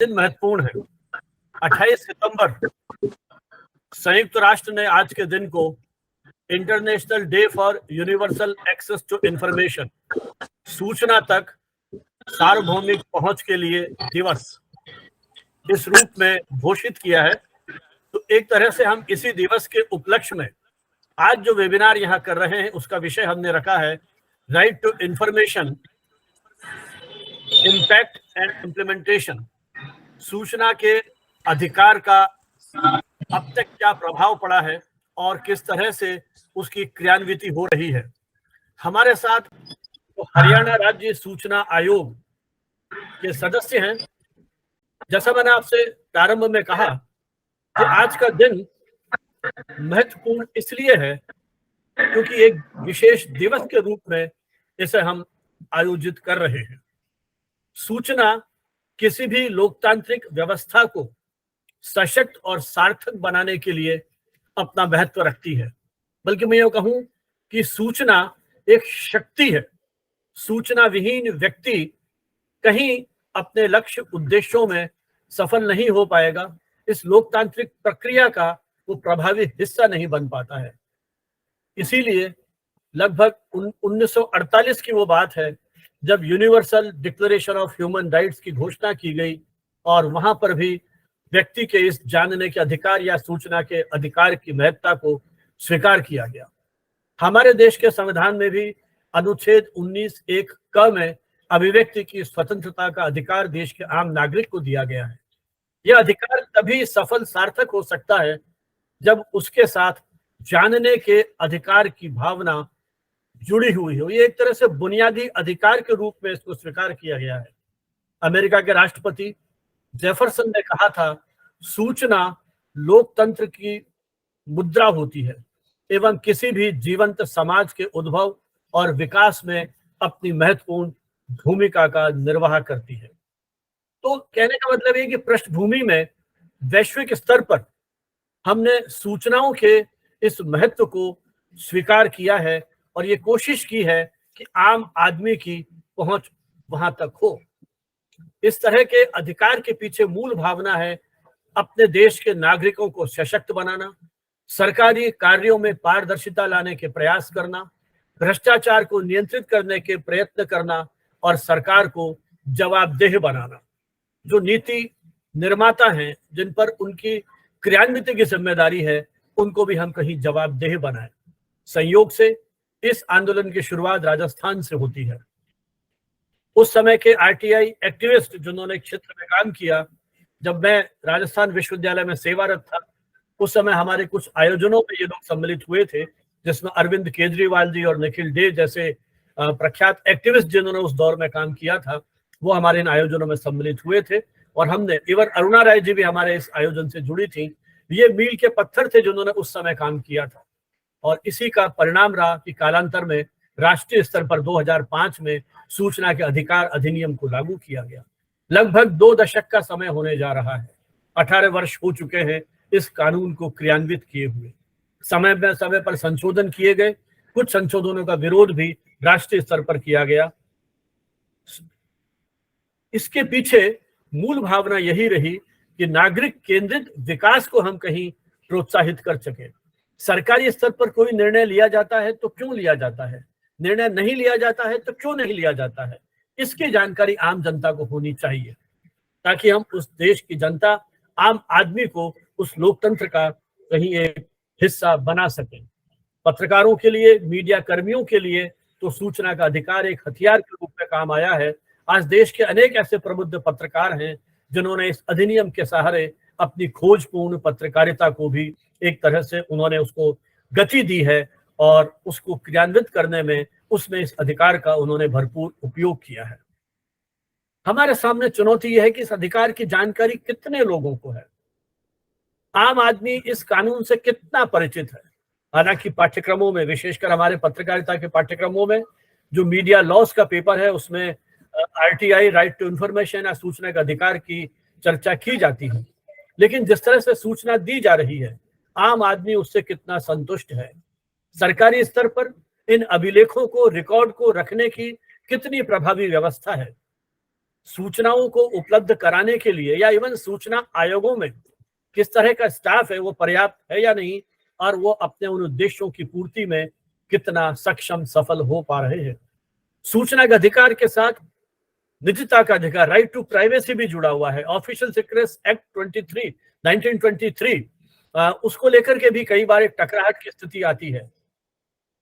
दिन महत्वपूर्ण है। 28 सितंबर संयुक्त राष्ट्र ने आज के दिन को international day for universal access to information, सूचना तक सार्वभौमिक पहुंच के लिए दिवस, इस रूप में घोषित किया है। तो एक तरह से हम इसी दिवस के उपलक्ष्य में आज जो वेबिनार यहाँ कर रहे हैं उसका विषय हमने रखा है right to information, impact and implementation. सूचना के अधिकार का अब तक क्या प्रभाव पड़ा है और किस तरह से उसकी क्रियान्विति हो रही है। हमारे साथ तो हरियाणा राज्य सूचना आयोग के सदस्य हैं। जैसा मैंने आपसे प्रारंभ में कहा कि आज का दिन महत्वपूर्ण इसलिए है क्योंकि एक विशेष दिवस के रूप में इसे हम आयोजित कर रहे हैं। सूचना किसी भी लोकतांत्रिक व्यवस्था को सशक्त और सार्थक बनाने के लिए अपना महत्व रखती है। बल्कि मैं ये कहूं कि सूचना एक शक्ति है। सूचना विहीन व्यक्ति कहीं अपने लक्ष्य उद्देश्यों में सफल नहीं हो पाएगा। इस लोकतांत्रिक प्रक्रिया का वो प्रभावी हिस्सा नहीं बन पाता है। इसीलिए लगभग 1948 की वो बात है जब universal declaration of human rights की घोषणा की गई और वहां पर भी व्यक्ति के इस जानने के अधिकार या सूचना के अधिकार की महत्ता को स्वीकार किया गया। हमारे देश के संविधान में भी अनुच्छेद 19(1) क में अभिव्यक्ति की स्वतंत्रता का अधिकार देश के आम नागरिक को दिया गया है। यह अधिकार तभी सफल सार्थक हो सकता है जब उसके साथ जानने के अधिकार की भावना जुड़ी हुई हो। ये एक तरह से बुनियादी अधिकार के रूप में इसको स्वीकार किया गया है। अमेरिका के राष्ट्रपति जेफरसन ने कहा था, सूचना लोकतंत्र की मुद्रा होती है एवं किसी भी जीवंत समाज के उद्भव और विकास में अपनी महत्वपूर्ण भूमिका का निर्वाह करती है। तो कहने का मतलब ये कि पृष्ठभूमि में वैश्विक स्तर पर हमने सूचनाओं के इस महत्व को स्वीकार किया है और ये कोशिश की है कि आम आदमी की पहुंच वहां तक हो। इस तरह के अधिकार के पीछे मूल भावना है अपने देश के नागरिकों को सशक्त बनाना, सरकारी कार्यों में पारदर्शिता लाने के प्रयास करना, भ्रष्टाचार को नियंत्रित करने के प्रयत्न करना और सरकार को जवाबदेह बनाना। जो नीति निर्माता हैं जिन पर उनकी क्रियान्विति की जिम्मेदारी है उनको भी हम कहीं जवाबदेह बनाएं। संयोग से इस आंदोलन की शुरुआत राजस्थान से होती है। उस समय के आरटीआई एक्टिविस्ट जिन्होंने क्षेत्र में काम किया, जब मैं राजस्थान विश्वविद्यालय में सेवारत था उस समय हमारे कुछ आयोजनों में ये लोग सम्मिलित हुए थे, जिसमें अरविंद केजरीवाल जी और निखिल डे जैसे प्रख्यात एक्टिविस्ट जिन्होंने उस दौर में काम किया था वो हमारे इन आयोजनों में सम्मिलित हुए थे। और हमने इवन अरुणा राय जी भी हमारे इस आयोजन से जुड़ी थी। ये मील के पत्थर थे जिन्होंने उस समय काम किया था और इसी का परिणाम रहा कि कालांतर में राष्ट्रीय स्तर पर 2005 में सूचना के अधिकार अधिनियम को लागू किया गया। लगभग 2 दशक का समय होने जा रहा है। 18 वर्ष हो चुके हैं इस कानून को क्रियान्वित किए हुए। समय पर संशोधन किए गए, कुछ संशोधनों का विरोध भी राष्ट्रीय स्तर पर किया गया। इसके पीछे मूल भावना यही रही कि नागरिक केंद्रित विकास को हम कहीं प्रोत्साहित कर सके। सरकारी स्तर पर कोई निर्णय लिया जाता है तो क्यों लिया जाता है, निर्णय नहीं लिया जाता है तो क्यों नहीं लिया जाता है, इसकी जानकारी आम जनता को होनी चाहिए ताकि हम उस देश की जनता, आम आदमी को उस लोकतंत्र का कहीं एक हिस्सा बना सकें। पत्रकारों के लिए, मीडिया कर्मियों के लिए तो सूचना का अधिकार एक हथियार के रूप में काम आया है। आज देश के अनेक ऐसे प्रबुद्ध पत्रकार हैं जिन्होंने इस अधिनियम के सहारे अपनी खोजपूर्ण पत्रकारिता को भी एक तरह से उन्होंने उसको गति दी है और उसको क्रियान्वित करने में उसमें इस अधिकार का उन्होंने भरपूर उपयोग किया है। हमारे सामने चुनौती यह है कि इस अधिकार की जानकारी कितने लोगों को है, आम आदमी इस कानून से कितना परिचित है। हालांकि पाठ्यक्रमों में, विशेषकर हमारे पत्रकारिता के पाठ्यक्रमों में जो मीडिया लॉस का पेपर है उसमें आरटीआई, राइट टू इंफॉर्मेशन या सूचना के अधिकार की चर्चा की जाती है, लेकिन जिस तरह से सूचना दी जा रही है आम आदमी उससे कितना संतुष्ट है। सरकारी स्तर पर इन अभिलेखों को, रिकॉर्ड को रखने की कितनी प्रभावी व्यवस्था है। सूचनाओं को उपलब्ध कराने के लिए या इवन सूचना आयोगों में किस तरह का स्टाफ है, वो पर्याप्त है या नहीं, और वो अपने उन उद्देश्यों की पूर्ति में कितना सक्षम सफल हो पा रहे हैं। सूचना के अधिकार के साथ निजता का अधिकार, राइट टू प्राइवेसी भी जुड़ा हुआ है। ऑफिशियल सीक्रेट्स एक्ट 1923 उसको लेकर के भी कई बार एक टकराहट की स्थिति आती है।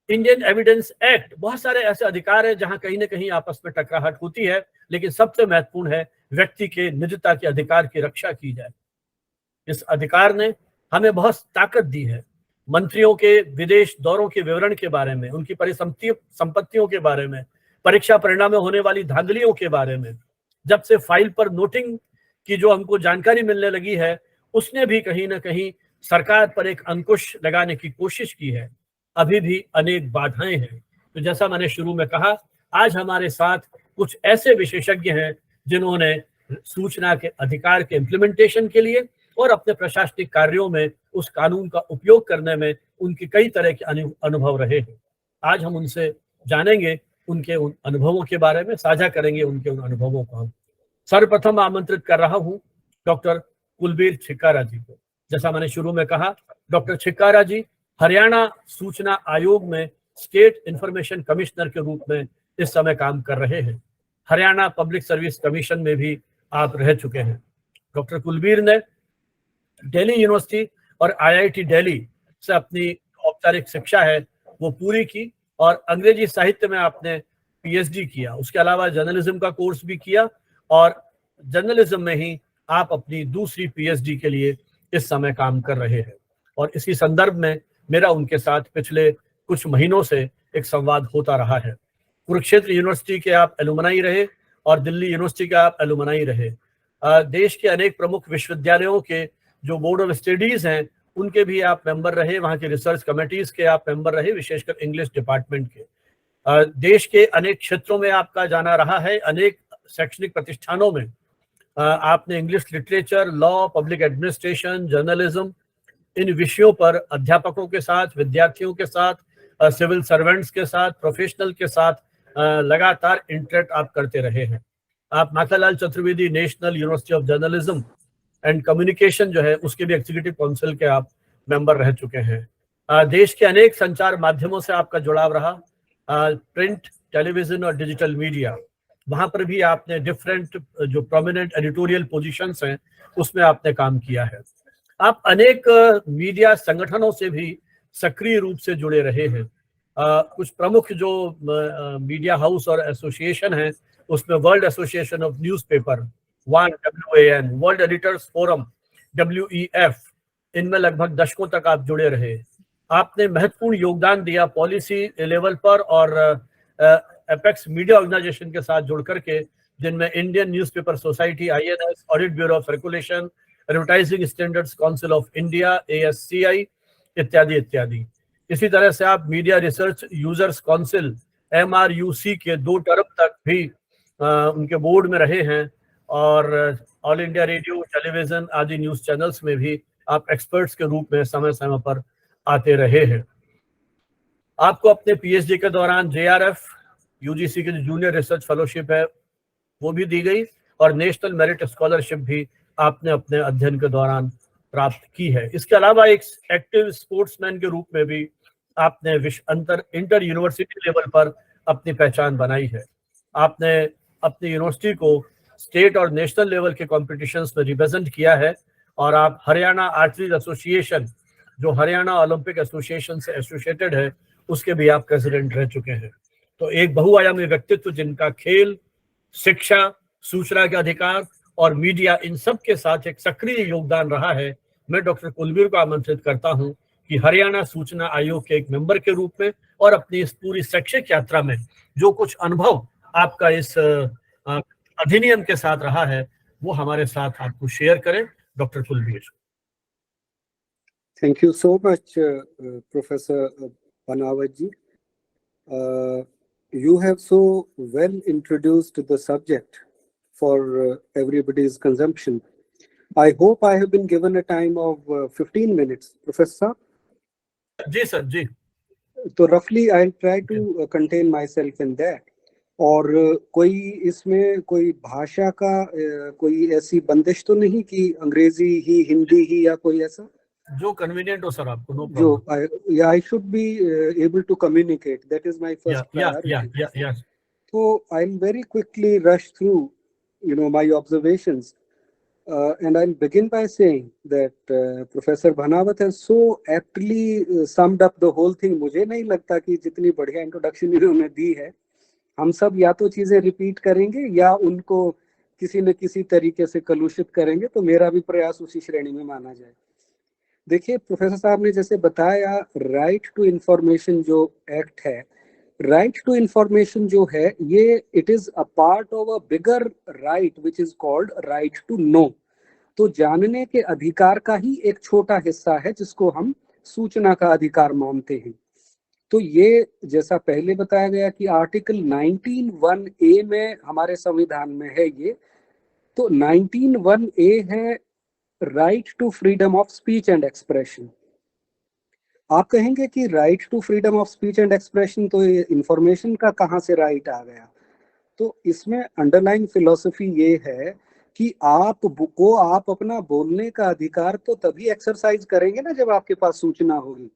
इंडियन एविडेंस एक्ट, बहुत सारे ऐसे अधिकार है जहां कहीं ना कहीं आपस में टकराहट होती है, लेकिन सबसे महत्वपूर्ण है व्यक्ति के निजता के अधिकार की रक्षा की जाए। इस अधिकार ने हमें बहुत ताकत दी है। मंत्रियों के विदेश दौरों के विवरण के बारे में, उनकी परिसंपत्तियों के बारे में, परीक्षा परिणाम में होने वाली धांधलियों के बारे में, जब से फाइल पर नोटिंग की जो हमको जानकारी मिलने लगी है, उसने भी कहीं ना कहीं सरकार पर एक अंकुश लगाने की कोशिश की है। अभी भी अनेक बाधाएं हैं। तो जैसा मैंने शुरू में कहा, आज हमारे साथ कुछ ऐसे विशेषज्ञ हैं जिन्होंने सूचना के अधिकार के इम्प्लीमेंटेशन के लिए और अपने प्रशासनिक कार्यों में उस कानून का उपयोग करने में उनके कई तरह के अनुभव रहे हैं। आज हम उनसे जानेंगे, उनके उन अनुभवों के बारे में साझा करेंगे, उनके उन अनुभवों को। हम सर्वप्रथम आमंत्रित कर रहा हूं डॉक्टर कुलबीर छिक्कारा जी को। जैसा मैंने शुरू में कहा, डॉक्टर छिक्कारा जी हरियाणा सूचना आयोग में स्टेट इंफॉर्मेशन कमिश्नर के रूप में इस समय काम कर रहे हैं। हरियाणा पब्लिक सर्विस कमीशन में भी आप रह चुके हैं। डॉक्टर कुलबीर ने दिल्ली यूनिवर्सिटी और आईआईटी दिल्ली से अपनी औपचारिक शिक्षा है वो पूरी की और अंग्रेजी साहित्य में आपने पीएचडी किया। उसके अलावा जर्नलिज्म का कोर्स भी किया और जर्नलिज्म में ही आप अपनी दूसरी पीएचडी के लिए इस समय काम कर रहे हैं। और इसी संदर्भ में मेरा उनके साथ पिछले कुछ महीनों से एक संवाद होता रहा है। कुरुक्षेत्र यूनिवर्सिटी के आप एलुमनाई रहे और दिल्ली यूनिवर्सिटी के आप एलुमनाई रहे। देश के अनेक प्रमुख विश्वविद्यालयों के जो बोर्ड ऑफ स्टडीज हैं उनके भी आप मेंबर रहे, वहाँ के रिसर्च कमेटीज के आप मेंबर रहे, विशेषकर इंग्लिश डिपार्टमेंट के। देश के अनेक क्षेत्रों में आपका जाना रहा है, अनेक शैक्षणिक प्रतिष्ठानों में आपने English literature, law, public administration, journalism, इन विषयों पर अध्यापकों के साथ, विद्यार्थियों के साथ, सिविल सर्वेंट्स के साथ, प्रोफेशनल के साथ लगातार इंटरेक्ट आप करते रहे हैं। आप Makhanlal Chaturvedi national university of journalism and communication जो है उसके भी एग्जीक्यूटिव काउंसिल के आप मेंबर रह चुके हैं। देश के अनेक संचार माध्यमों से आपका जुड़ाव रहा, प्रिंट, टेलीविजन और डिजिटल मीडिया, वहां पर भी आपने डिफरेंट जो प्रोमिनेंट एडिटोरियल पोजीशंस हैं उसमें आपने काम किया है। आप अनेक मीडिया संगठनों से भी सक्रिय रूप से जुड़े रहे हैं। कुछ प्रमुख जो मीडिया हाउस और एसोसिएशन हैं उसमें world association of newspaper WAN, world editors forum WEF, इनमें लगभग दशकों तक आप जुड़े रहे। आपने महत्वपूर्ण योगदान दिया पॉलिसी लेवल पर और एपेक्स मीडिया ऑर्गेनाइजेशन के साथ जुड़ करके, जिनमें Indian newspaper society INS, audit bureau of circulation, advertising standards council of India ASCI इत्यादि इत्यादि। इसी तरह से आप media research users council MRUC के 2 टर्म तक भी उनके बोर्ड में रहे हैं और ऑल इंडिया रेडियो, टेलीविजन आदि न्यूज चैनल्स में भी आप एक्सपर्ट्स के रूप में समय समय पर आते रहे हैं। आपको अपने पीएचडी के दौरान JRF UGC की जो जूनियर रिसर्च फेलोशिप है वो भी दी गई और नेशनल मेरिट स्कॉलरशिप भी आपने अपने अध्ययन के दौरान प्राप्त की है। इसके अलावा एक एक्टिव स्पोर्ट्समैन के रूप में भी आपने इंटर यूनिवर्सिटी लेवल पर अपनी पहचान बनाई है। आपने अपनी यूनिवर्सिटी को स्टेट और नेशनल लेवल के कॉम्पिटिशन्स में रिप्रेजेंट किया है और आप हरियाणा आर्चरी एसोसिएशन, जो हरियाणा ओलंपिक एसोसिएशन से एसोसिएटेड है, उसके भी आप प्रेसिडेंट रह चुके हैं। तो एक बहुआयामी व्यक्तित्व जिनका खेल, शिक्षा, सूचना के अधिकार और मीडिया इन सब के साथ एक सक्रिय योगदान रहा है। मैं डॉक्टर कुलबीर को आमंत्रित करता हूं कि हरियाणा सूचना आयोग के एक मेंबर के रूप में और अपनी इस पूरी शैक्षिक यात्रा में जो कुछ अनुभव आपका इस अधिनियम के साथ रहा है वो हमारे साथ आपको शेयर करें। Doctor Kulbir. Thank you so much, Professor Banawat ji. You have so well introduced the subject for everybody's consumption. I hope I have been given a time of 15 minutes, Professor. जी सर, जी। So roughly I'll try to contain myself in that. और कोई इसमें कोई भाषा का कोई ऐसी बंदिश तो नहीं कि अंग्रेजी ही, हिंदी ही, या कोई ऐसा? जो कन्वीनियंट हो सर आपको, नो जो problem. I should be able to communicate. That is my या first या या priority. या या So I'll very quickly rush through, my observations, and I'll begin by saying that Professor Bhanawat has so aptly summed up the whole thing. मुझे नहीं लगता कि जितनी बढ़िया इंट्रोडक्शन इन्होंने दी है, हम सब या तो चीजें रिपीट करेंगे या उनको किसी न किसी तरीके से कलुषित करेंगे, तो मेरा भी प्रयास उसी श्रेणी में माना जाए। देखिए, प्रोफेसर साहब ने जैसे बताया, राइट टू इंफॉर्मेशन जो एक्ट है, राइट टू इंफॉर्मेशन जो है, ये it is a part of a bigger right which is called right to know. तो जानने के अधिकार का ही एक छोटा हिस्सा है जिसको हम सूचना का अधिकार मानते हैं। तो ये जैसा पहले बताया गया कि आर्टिकल 19(1)(a) में हमारे संविधान में है ये, तो 19(1)(a) है right to freedom of speech and expression. आप कहेंगे कि right to freedom of speech and expression, तो ये इंफॉर्मेशन का कहाँ से राइट आ गया? तो इसमें अंडरलाइन फिलॉसफी ये है कि आप अपना बोलने का अधिकार तो तभी एक्सरसाइज करेंगे ना जब आपके पास सूचना होगी,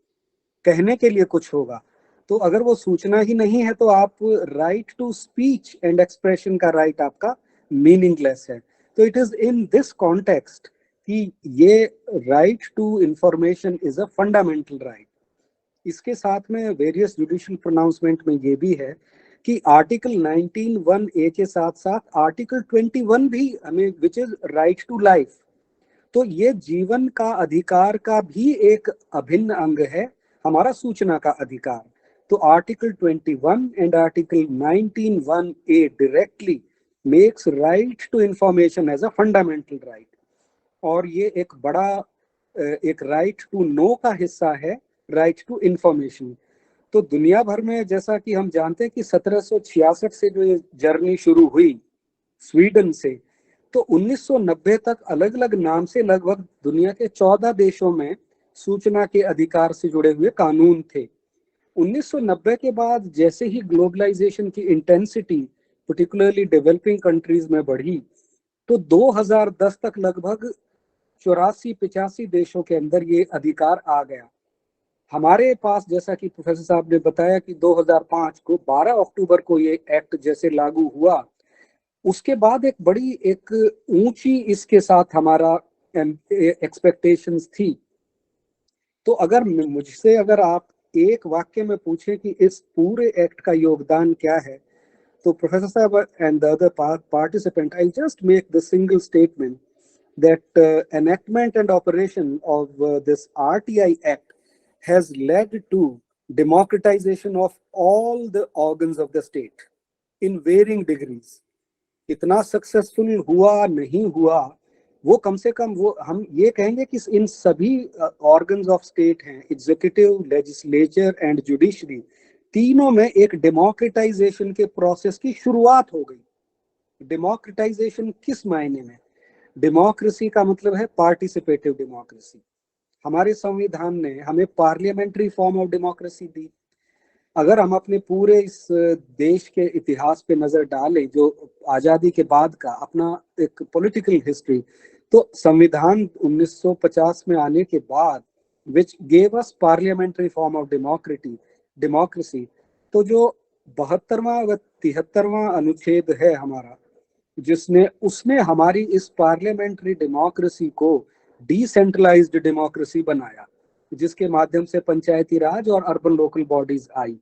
कहने के लिए कुछ होगा। तो अगर वो सूचना ही नहीं है तो आप right to speech and expression का राइट आपका मीनिंगलेस है। तो it is in this context कि ये right to information is a fundamental right. इसके साथ में वेरियस जुडिशियल प्रोनाउंसमेंट में ये भी है कि आर्टिकल 19(1)(a) के साथ साथ आर्टिकल 21 भी हमें, which is right to life. तो ये जीवन का अधिकार का भी एक अभिन्न अंग है, हमारा सूचना का अधिकार। तो article 21 and article 19(1)(a) directly makes right to information as a fundamental right, और ये एक बड़ा एक राइट टू नो का हिस्सा है राइट टू इंफॉर्मेशन। तो दुनिया भर में जैसा कि हम जानते हैं कि 1766 से जो ये जर्नी शुरू हुई स्वीडन से, तो 1990 तक अलग अलग नाम से लगभग दुनिया के 14 देशों में सूचना के अधिकार से जुड़े हुए कानून थे। 1990 के बाद जैसे ही ग्लोबलाइजेशन की इंटेंसिटी पर्टिकुलरली डेवलपिंग कंट्रीज में बढ़ी, तो 2010 तक लगभग 84-85 देशों के अंदर ये अधिकार आ गया। हमारे पास, जैसा कि प्रोफेसर साहब ने बताया कि 2005 को 12 अक्टूबर को ये एक्ट जैसे लागू हुआ, उसके बाद एक बड़ी एक ऊंची इसके साथ हमारा एक्सपेक्टेशंस थी। तो अगर मुझसे अगर आप एक वाक्य में पूछे कि इस पूरे एक्ट का योगदान क्या है, तो प्रोफेसर साहब and the other participant, I just make the single statement that enactment and operation of this RTI Act has led to democratization of all the organs of the state in varying degrees. इतना successful हुआ नहीं हुआ, वो कम से कम वो हम ये कहेंगे कि इन सभी ऑर्गन्स ऑफ स्टेट हैं, एग्जीक्यूटिव, लेजिस्लेचर एंड जुडिशरी, तीनों में एक डेमोक्रेटाइजेशन के प्रोसेस की शुरुआत हो गई। डेमोक्रेटाइजेशन किस मायने में? डेमोक्रेसी का मतलब है पार्टिसिपेटिव डेमोक्रेसी। हमारे संविधान ने हमें पार्लियामेंट्री फॉर्म ऑफ डेमोक्रेसी दी। अगर हम अपने पूरे इस देश के इतिहास पे नजर डालें, जो आजादी के बाद का अपना एक पॉलिटिकल हिस्ट्री, तो संविधान 1950 में आने के बाद which gave us parliamentary form of democracy, तो जो 72वां व 73वां अनुच्छेद है हमारा, उसने हमारी इस पार्लियामेंट्री डेमोक्रेसी को डिसेंट्रलाइज्ड डेमोक्रेसी बनाया, जिसके माध्यम से पंचायती राज और अर्बन लोकल बॉडीज आई।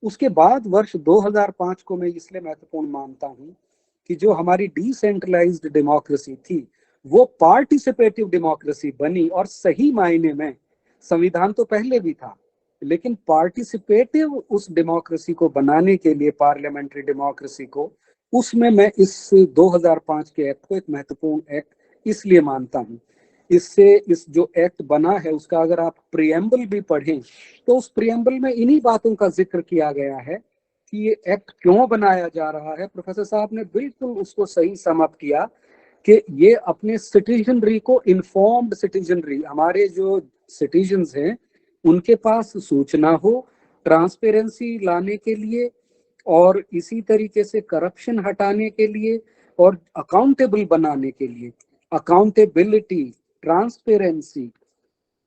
उसके बाद वर्ष 2005 को मैं इसलिए महत्वपूर्ण मानता हूं कि जो हमारी डिसेंट्रलाइज्ड डेमोक्रेसी थी वो पार्टिसिपेटिव डेमोक्रेसी बनी, और सही मायने में संविधान तो पहले भी था, लेकिन पार्टिसिपेटिव उस डेमोक्रेसी को बनाने के लिए, पार्लियामेंट्री डेमोक्रेसी को, उसमें मैं इस 2005 के एक्ट को एक महत्वपूर्ण एक्ट इसलिए मानता हूं। इससे इस जो एक्ट बना है उसका अगर आप प्रियम्बल भी पढ़ें, तो उस प्रियम्बल में इन्हीं बातों का जिक्र किया गया है कि ये एक्ट क्यों बनाया जा रहा है। प्रोफेसर साहब ने बिल्कुल उसको सही सम अप किया कि ये अपने सिटीजनरी को, इन्फॉर्म्ड सिटीजनरी, हमारे जो सिटीजन्स हैं उनके पास सूचना हो, ट्रांसपेरेंसी लाने के लिए, और इसी तरीके से करप्शन हटाने के लिए और अकाउंटेबल बनाने के लिए, अकाउंटेबिलिटी, ट्रांसपेरेंसी,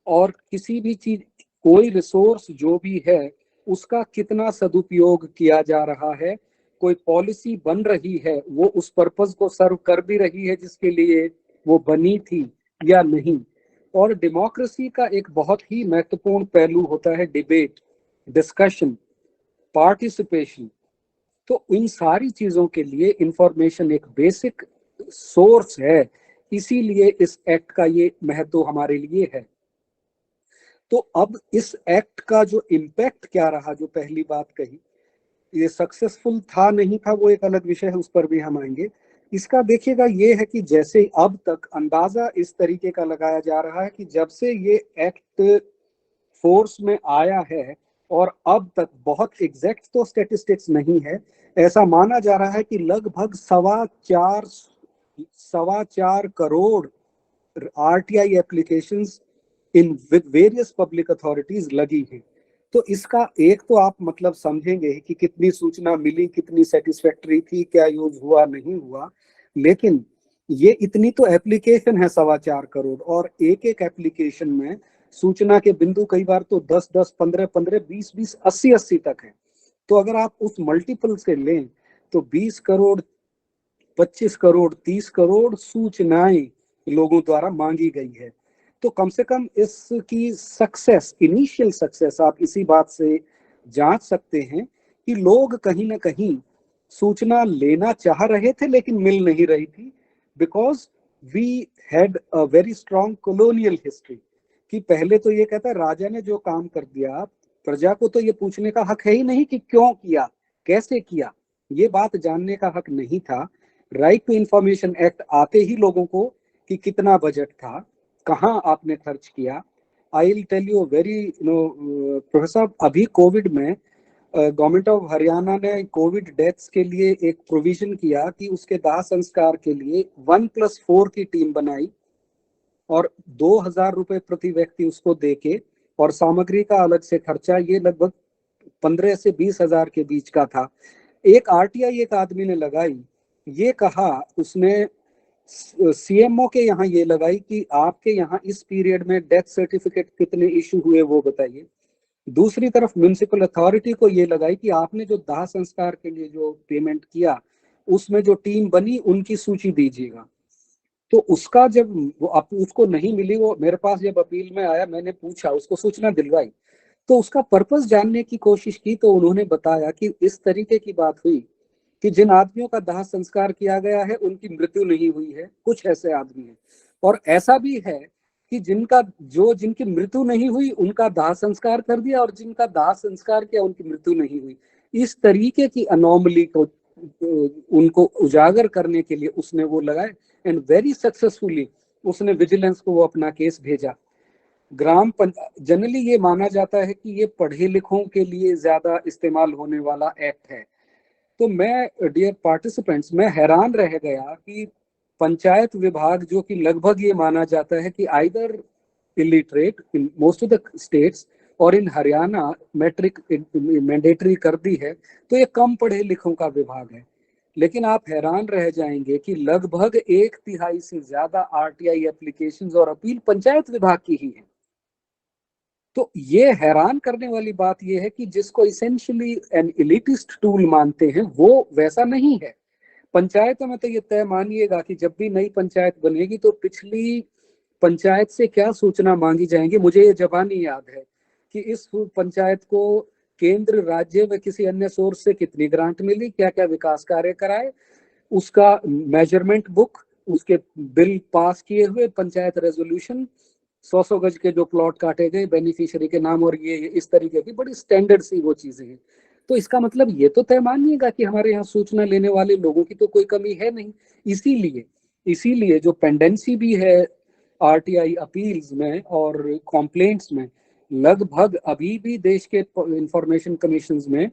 और किसी भी चीज, कोई रिसोर्स जो भी है उसका कितना सदुपयोग किया जा रहा है, कोई पॉलिसी बन रही है वो उस पर्पस को सर्व कर भी रही है जिसके लिए वो बनी थी या नहीं। और डेमोक्रेसी का एक बहुत ही महत्वपूर्ण पहलू होता है डिबेट, डिस्कशन, पार्टिसिपेशन। तो इन सारी चीजों के लिए इंफॉर्मेशन एक बेसिक सोर्स है, इसीलिए इस एक्ट का ये महत्व हमारे लिए है। तो अब इस एक्ट का जो इम्पैक्ट क्या रहा, जो पहली बात कही, ये सक्सेसफुल था नहीं था वो एक अलग विषय है, उस पर भी हम आएंगे। इसका देखिएगा ये है कि जैसे अब तक अंदाजा इस तरीके का लगाया जा रहा है कि जब से ये एक्ट फोर्स में आया है और अब तक, बहुत एग्जैक्ट तो स्टेटिस्टिक्स नहीं है, ऐसा माना जा रहा है कि लगभग 4.25 crore RTI applications in with various public authorities लगी हैं। तो इसका एक तो आप मतलब समझेंगे कि कितनी सूचना मिली, कितनी सेटिस्फैक्टरी थी, क्या यूज हुआ नहीं हुआ। लेकिन ये इतनी तो एप्लीकेशन है 4.25 करोड़, और एक एक एप्लीकेशन में सूचना के बिंदु कई बार तो 10-10, 15-15, 20-20, 80-80 तक है। तो अगर आप उस मल्टीपल से लें तो 20 करोड़, 25 करोड़, 30 करोड़ सूचनाएं लोगों द्वारा मांगी गई है। तो कम से कम इसकी सक्सेस, इनिशियल सक्सेस, आप इसी बात से जांच सकते हैं कि लोग कहीं ना कहीं सूचना लेना चाह रहे थे लेकिन मिल नहीं रही थी, because we had a very strong colonial history. कि पहले तो ये कहता है राजा ने जो काम कर दिया, प्रजा को तो ये पूछने का हक है ही नहीं कि क्यों किया, कैसे किया, ये बात जानने का हक नहीं था। राइट टू इंफॉर्मेशन एक्ट आते ही लोगों को कि कितना बजट था, कहाँ आपने खर्च किया। I will tell you very professor, अभी कोविड में गवर्नमेंट ऑफ हरियाणा ने कोविड डेथ्स के लिए एक प्रोविजन किया कि उसके दाह संस्कार के लिए 1+4 की टीम बनाई और 2,000 रुपए प्रति व्यक्ति उसको देके, और सामग्री का अलग से खर्चा, ये लगभग 15 से 20,000 के बीच का था। एक RTI एक आदमी ने लगाई, ये कहा उसने CMO के यहाँ ये लगाई कि आपके यहाँ इस पीरियड में डेथ सर्टिफिकेट कितने इशू हुए वो बताइए। दूसरी तरफ म्युनिसिपल अथॉरिटी को ये लगाई कि आपने जो दाह संस्कार के लिए जो पेमेंट किया उसमें जो टीम बनी उनकी सूची दीजिएगा। तो उसका जब वो उसको नहीं मिली, वो मेरे पास जब अपील में आया, मैंने पूछा, उसको सूचना दिलवाई, तो उसका पर्पस जानने की कोशिश की तो उन्होंने बताया कि इस तरीके की बात हुई कि जिन आदमियों का दाह संस्कार किया गया है उनकी मृत्यु नहीं हुई है, कुछ ऐसे आदमी हैं। और ऐसा भी है कि जिनकी मृत्यु नहीं हुई उनका दाह संस्कार कर दिया, और जिनका दाह संस्कार किया उनकी मृत्यु नहीं हुई। इस तरीके की अनोमली को उनको उजागर करने के लिए उसने वो लगाए, एंड वेरी सक्सेसफुली उसने विजिलेंस को वो अपना केस भेजा। जनरली ये माना जाता है कि ये पढ़े लिखों के लिए ज्यादा इस्तेमाल होने वाला एक्ट है। तो मैं, डियर पार्टिसिपेंट्स, मैं हैरान रह गया कि पंचायत विभाग, जो कि लगभग ये माना जाता है कि either illiterate in most of the states, और इन हरियाणा मैट्रिक मैंडेटरी कर दी है, तो ये कम पढ़े लिखों का विभाग है। लेकिन आप हैरान रह जाएंगे कि लगभग 1/3 से ज्यादा RTI एप्लीकेशंस और अपील पंचायत विभाग की ही है। तो ये हैरान करने वाली बात ये है कि जिसको इसेंशियली एन एलिटिस्ट टूल मानते हैं वो वैसा नहीं है। पंचायतों में तो ये तय मानिएगा कि जब भी नई पंचायत बनेगी तो पिछली पंचायत से क्या सूचना मांगी जाएंगी। मुझे ये जबानी याद है कि इस पंचायत को केंद्र, राज्य व किसी अन्य सोर्स से कितनी ग्रांट मिली, क्या क्या विकास कार्य कराए, उसका मेजरमेंट बुक, उसके बिल पास किए हुए, पंचायत रेजोल्यूशन, 100 गज के जो प्लॉट काटे गए बेनिफिशियरी के नाम, और ये इस तरीके की बड़ी स्टैंडर्ड सी वो चीजें हैं। तो इसका मतलब ये तो तय मानिएगा कि हमारे यहाँ सूचना लेने वाले लोगों की तो कोई कमी है नहीं। इसीलिए जो पेंडेंसी भी है RTI अपील्स में और कॉम्प्लेंट्स में, लगभग अभी भी देश के इंफॉर्मेशन कमीशन में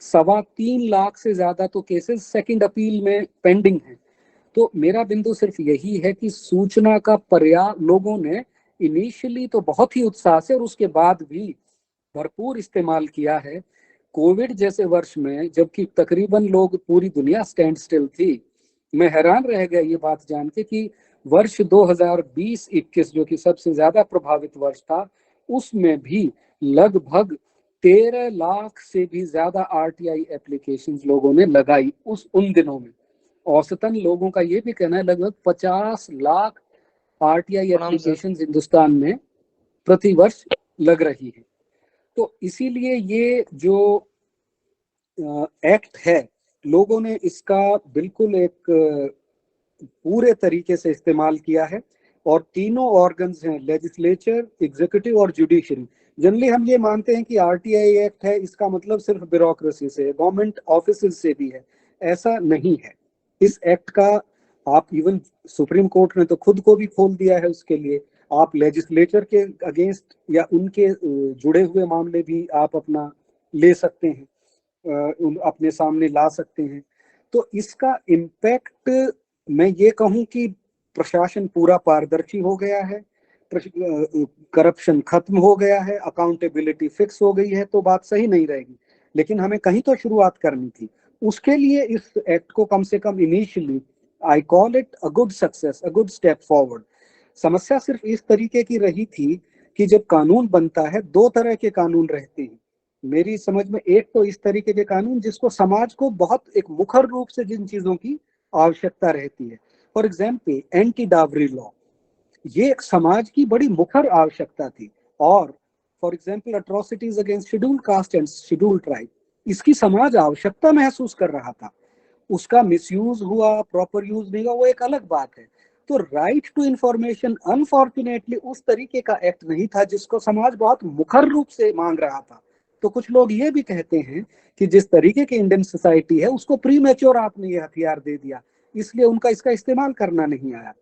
3.25 लाख से ज्यादा तो केसेस सेकंड अपील में पेंडिंग है। तो मेरा बिंदु सिर्फ यही है कि सूचना का पर्याप्त लोगों ने इनिशियली तो बहुत ही उत्साह से और उसके बाद भी भरपूर इस्तेमाल किया है। कोविड जैसे वर्ष में, जबकि तकरीबन लोग, पूरी दुनिया स्टैंड स्टिल थी, मैं हैरान रह गया ये बात जान के कि वर्ष 2020-21 जो कि सबसे ज्यादा प्रभावित वर्ष था, उसमें भी लगभग 13 लाख से भी ज्यादा आरटीआई एप्लीकेशंस लोगों ने लगाई उन दिनों में। औसतन लोगों का ये भी कहना है लगभग 50 लाख आरटीआई एप्लीकेशंस हिंदुस्तान में प्रतिवर्ष लग रही है। तो इसीलिए ये जो एक्ट है, लोगों ने इसका बिल्कुल एक पूरे तरीके से इस्तेमाल किया है। और तीनों ऑर्गन्स हैं, लेजिस्लेचर, एग्जीक्यूटिव और जुडिशरी। जनरली हम ये मानते हैं कि आरटीआई एक्ट है, इसका मतलब सिर्फ ब्यूरोक्रेसी से, गवर्नमेंट ऑफिस से भी है। ऐसा नहीं है। इस एक्ट का आप इवन सुप्रीम कोर्ट ने तो खुद को भी खोल दिया है उसके लिए। आप लेजिस्लेचर के अगेंस्ट या उनके जुड़े हुए मामले भी आप अपना ले सकते हैं, अपने सामने ला सकते हैं। तो इसका इम्पैक्ट, मैं ये कहूं कि प्रशासन पूरा पारदर्शी हो गया है, करप्शन खत्म हो गया है, अकाउंटेबिलिटी फिक्स हो गई है, तो बात सही नहीं रहेगी। लेकिन हमें कहीं तो शुरुआत करनी थी। उसके लिए इस एक्ट को कम से कम initially, I call it a good success, a good step forward. समस्या सिर्फ इस तरीके की रही थी कि जब कानून बनता है, दो तरह के कानून रहते हैं मेरी समझ में। एक तो इस तरीके के कानून जिसको समाज को बहुत एक मुखर रूप से जिन चीजों की आवश्यकता रहती है, for example anti dowry law, ये एक समाज की बड़ी मुखर आवश्यकता थी। और for example atrocities against scheduled caste and scheduled tribe, इसकी समाज आवश्यकता महसूस कर रहा था। उसका मिसयूज हुआ, प्रॉपर यूज नहीं हुआ, वो एक अलग बात है। तो राइट टू इंफॉर्मेशन अनफॉर्चुनेटली उस तरीके का एक्ट नहीं था जिसको समाज बहुत मुखर रूप से मांग रहा था। तो कुछ लोग ये भी कहते हैं कि जिस तरीके की इंडियन सोसाइटी है उसको प्री मैच्योर आपने ये हथियार दे दिया, इसलिए उनका इसका इस्तेमाल करना नहीं आया।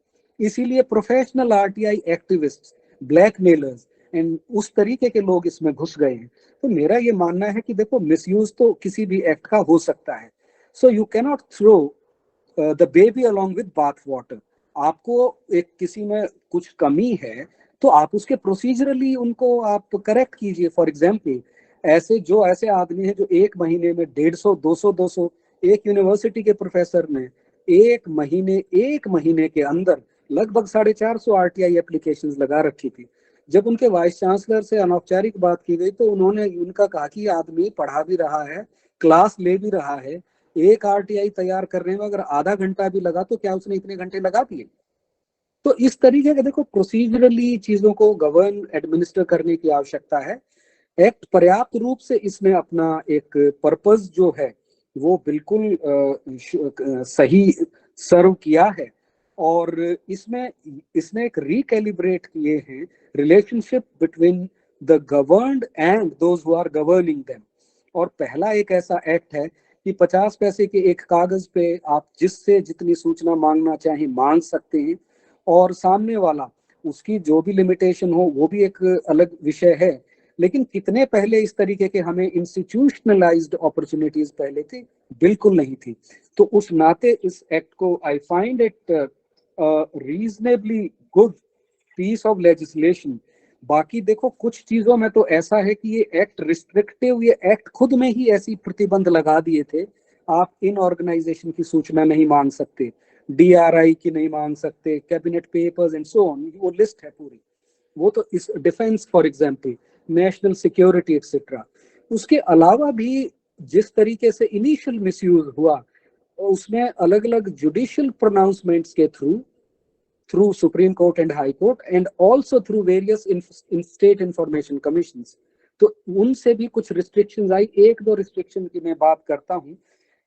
इसीलिए professional RTI activist, blackmailers and उस तरीके के लोग इसमें घुस गए हैं। तो मेरा ये मानना है कि देखो, मिसयूज तो किसी भी एक्ट का हो सकता है। So you cannot throw the baby along with bath water. आपको एक किसी में कुछ कमी है तो आप उसके प्रोसीजरली उनको आप करेक्ट कीजिए। फॉर एग्जाम्पल, ऐसे आदमी हैं जो एक महीने में 150, 200, एक यूनिवर्सिटी के प्रोफेसर ने एक महीने के अंदर लगभग 450 आरटीआई एप्लीकेशंस लगा रखी थी। जब उनके वाइस चांसलर से अनौपचारिक बात की गई तो उन्होंने उनका कहा कि आदमी पढ़ा भी रहा है, क्लास ले भी रहा है, एक आरटीआई तैयार करने में अगर आधा घंटा भी लगा तो क्या उसने इतने घंटे लगा दिए? तो इस तरीके के देखो, प्रोसीजरली चीजों को गवर्न एडमिनिस्टर करने की आवश्यकता है। एक्ट पर्याप्त रूप से इसने अपना एक पर्पस जो है वो बिल्कुल सही सर्व किया है। और इसने एक रिकैलिब्रेट किए हैं relationship between the governed and those who are governing them. और पहला एक ऐसा एक्ट है कि 50 पैसे के एक कागज पे आप जिससे जितनी सूचना मांगना चाहें मांग सकते हैं, और सामने वाला, उसकी जो भी लिमिटेशन हो वो भी एक अलग विषय है। लेकिन कितने पहले इस तरीके के हमें इंस्टीट्यूशनलाइज्ड अपॉर्चुनिटीज पहले थी? बिल्कुल नहीं थी। तो उस नाते इस एक्ट को I find it reasonably good piece of legislation. बाकी देखो, कुछ चीजों में तो ऐसा है कि ये एक्ट रिस्ट्रिक्टिव, ये एक्ट खुद में ही ऐसी प्रतिबंध लगा दिए थे। आप इन ऑर्गेनाइजेशन की सूचना नहीं मांग सकते, डीआरआई की नहीं मांग सकते, cabinet papers and so on, वो लिस्ट है पूरी। वो तो इस defence, for example national security etcetera. उसके अलावा भी जिस तरीके से इनिशियल मिसयूज हुआ, उसमें अलग अलग जुडिशियल प्रोनाउंसमेंट्स के through supreme court and high court and also through various in state information commissions, तो उनसे भी कुछ रिस्ट्रिक्शंस आई। एक दो रिस्ट्रिक्शन की मैं बात करता हूँ।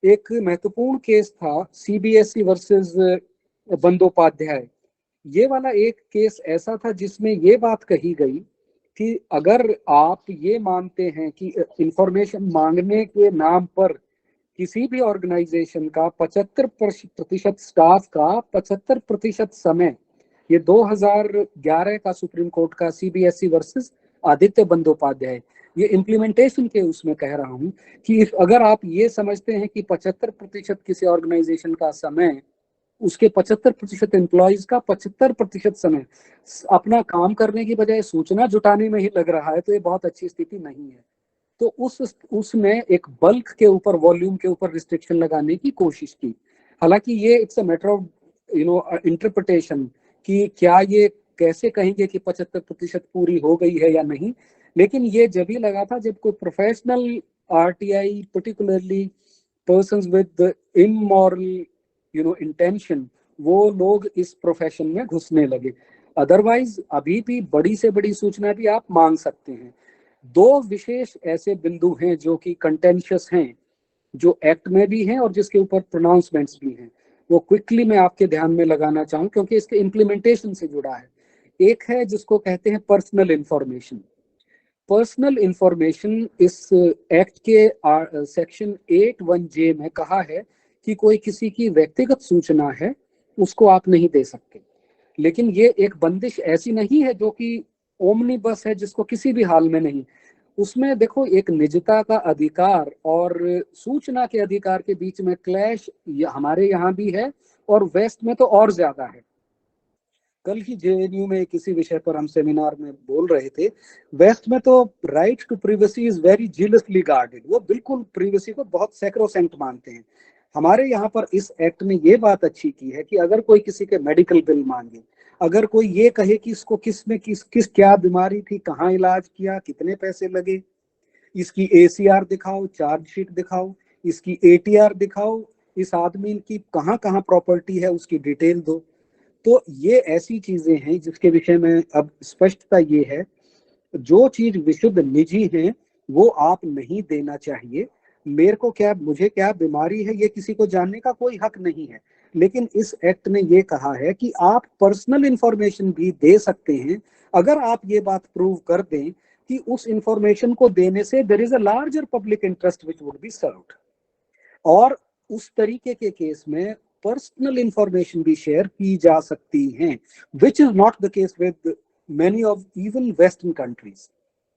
एक महत्वपूर्ण केस था सीबीएसई वर्सेस बंदोपाध्याय। ये वाला एक केस ऐसा था जिसमें ये बात कही गई कि अगर आप ये मानते हैं कि इंफॉर्मेशन मांगने के नाम पर किसी भी ऑर्गेनाइजेशन का 75% स्टाफ का 75% समय, ये 2011 का सुप्रीम कोर्ट का सीबीएसई वर्सेस आदित्य बंदोपाध्याय, ये इम्प्लीमेंटेशन के उसमें कह रहा हूं कि अगर आप ये समझते हैं कि 75% किसी ऑर्गेनाइजेशन का समय, उसके 75% एम्प्लॉयज का 75% समय अपना काम करने की बजाय सूचना जुटाने में ही लग रहा है, तो ये बहुत अच्छी स्थिति नहीं है। तो उसने एक बल्क के ऊपर, वॉल्यूम के ऊपर रिस्ट्रिक्शन लगाने की कोशिश की। हालांकि ये it's a matter of interpretation कि क्या ये कैसे कहेंगे कि 75% पूरी हो गई है या नहीं, लेकिन ये जब ही लगा था जब कोई professional RTI, particularly persons with immoral intention, वो लोग इस प्रोफेशन में घुसने लगे। अदरवाइज अभी भी बड़ी से बड़ी सूचना भी आप मांग सकते हैं। दो विशेष ऐसे बिंदु हैं जो कि कंटेंशियस हैं, जो एक्ट में भी हैं और जिसके ऊपर प्रोनाउंसमेंट्स भी हैं, वो क्विकली मैं आपके ध्यान में लगाना चाहूँ क्योंकि इसके इम्प्लीमेंटेशन से जुड़ा है। एक है जिसको कहते हैं पर्सनल इंफॉर्मेशन। पर्सनल इंफॉर्मेशन इस एक्ट के सेक्शन 81J में कहा है कि कोई किसी की व्यक्तिगत सूचना है उसको आप नहीं दे सकते। लेकिन ये एक बंदिश ऐसी नहीं है जो कि ओमनी बस है जिसको किसी भी हाल में नहीं। उसमें देखो एक निजता का अधिकार और सूचना के अधिकार के बीच में क्लैश हमारे यहाँ भी है और वेस्ट में तो और ज्यादा है। कल ही जेएनयू में किसी विषय पर हम सेमिनार में बोल रहे थे, वेस्ट में तो right to privacy is very zealously guarded, वो बिल्कुल प्रिवेसी को बहुत सैक्रोसेंट मानते हैं। हमारे यहाँ पर इस एक्ट ने ये बात अच्छी की है कि अगर कोई किसी के मेडिकल बिल मांगे, अगर कोई ये कहे कि इसको किस क्या बीमारी थी, कहाँ इलाज किया, कितने पैसे लगे, इसकी एसीआर दिखाओ, चार्जशीट दिखाओ, इसकी एटीआर दिखाओ, इस आदमी की कहाँ कहाँ प्रॉपर्टी है उसकी डिटेल दो, तो ये ऐसी चीजें हैं जिसके विषय में अब स्पष्टता ये है, जो चीज विशुद्ध निजी है वो आप नहीं देना चाहिए। मेरे को क्या, मुझे क्या बीमारी है ये किसी को जानने का कोई हक नहीं है, लेकिन इस एक्ट ने ये कहा है कि आप पर्सनल इंफॉर्मेशन भी दे सकते हैं अगर आप ये बात प्रूव कर दें कि उस इंफॉर्मेशन को देने से there is a larger public interest which would be served. और उस तरीके के केस में पर्सनल इंफॉर्मेशन भी शेयर की जा सकती हैं, विच is not the case with many of even western countries.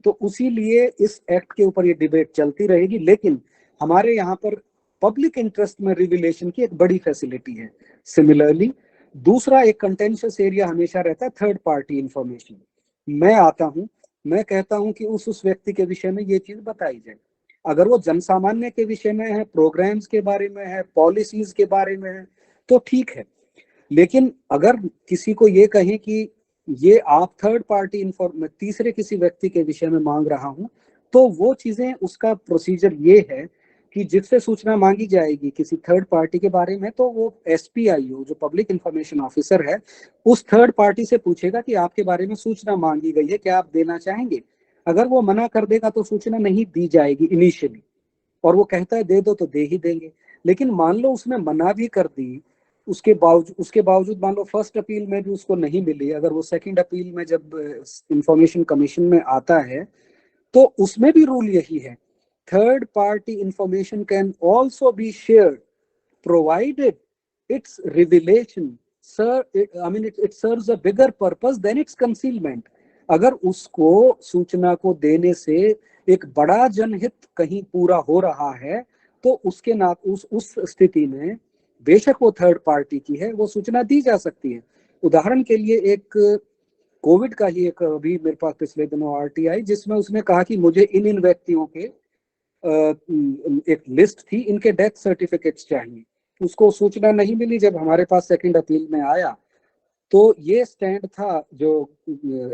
तो उसीलिए इस एक्ट के ऊपर ये डिबेट चलती रहेगी, लेकिन हमारे यहाँ पर पब्लिक इंटरेस्ट में रिविलेशन की एक बड़ी फैसिलिटी है। सिमिलरली दूसरा एक कंटेंशियस एरिया हमेशा रहता है थर्ड पार्टी इंफॉर्मेशन। मैं आता हूँ, मैं कहता हूँ कि उस व्यक्ति के विषय में ये चीज बताई जाए, अगर वो जनसामान्य के विषय में है, प्रोग्राम्स के बारे में है, पॉलिसीज के बारे में है, तो ठीक है। लेकिन अगर किसी को ये कहें कि ये आप थर्ड पार्टी इंफॉर्म तीसरे किसी व्यक्ति के विषय में मांग रहा हूं, तो वो चीजें, उसका प्रोसीजर ये है कि जिससे सूचना मांगी जाएगी किसी थर्ड पार्टी के बारे में, तो वो SPIO जो पब्लिक इंफॉर्मेशन ऑफिसर है उस थर्ड पार्टी से पूछेगा कि आपके बारे में सूचना मांगी गई है, क्या आप देना चाहेंगे। अगर वो मना कर देगा तो सूचना नहीं दी जाएगी इनिशियली, और वो कहता है दे दो तो दे ही देंगे। लेकिन मान लो उसने मना भी कर दी, उसके बावजूद मान लो फर्स्ट अपील में भी उसको नहीं मिली, अगर वो सेकंड अपील में जब इंफॉर्मेशन कमीशन में आता है तो उसमें भी रूल यही है, third party information can also be shared provided it's revelation it serves a bigger purpose than its concealment। अगर उसको सूचना को देने से एक बड़ा जनहित कहीं पूरा हो रहा है तो उसके ना उस स्थिति में बेशक वो थर्ड पार्टी की है, वो सूचना दी जा सकती है। उदाहरण के लिए एक कोविड का ही एक अभी मेरे पास पिछले दिनों RTI जिसमें उसने कहा कि मुझे इन व्यक्तियों के एक लिस्ट थी, इनके डेथ सर्टिफिकेट्स चाहिए। उसको सूचना नहीं मिली, जब हमारे पास सेकंड अपील में आया तो ये स्टैंड था जो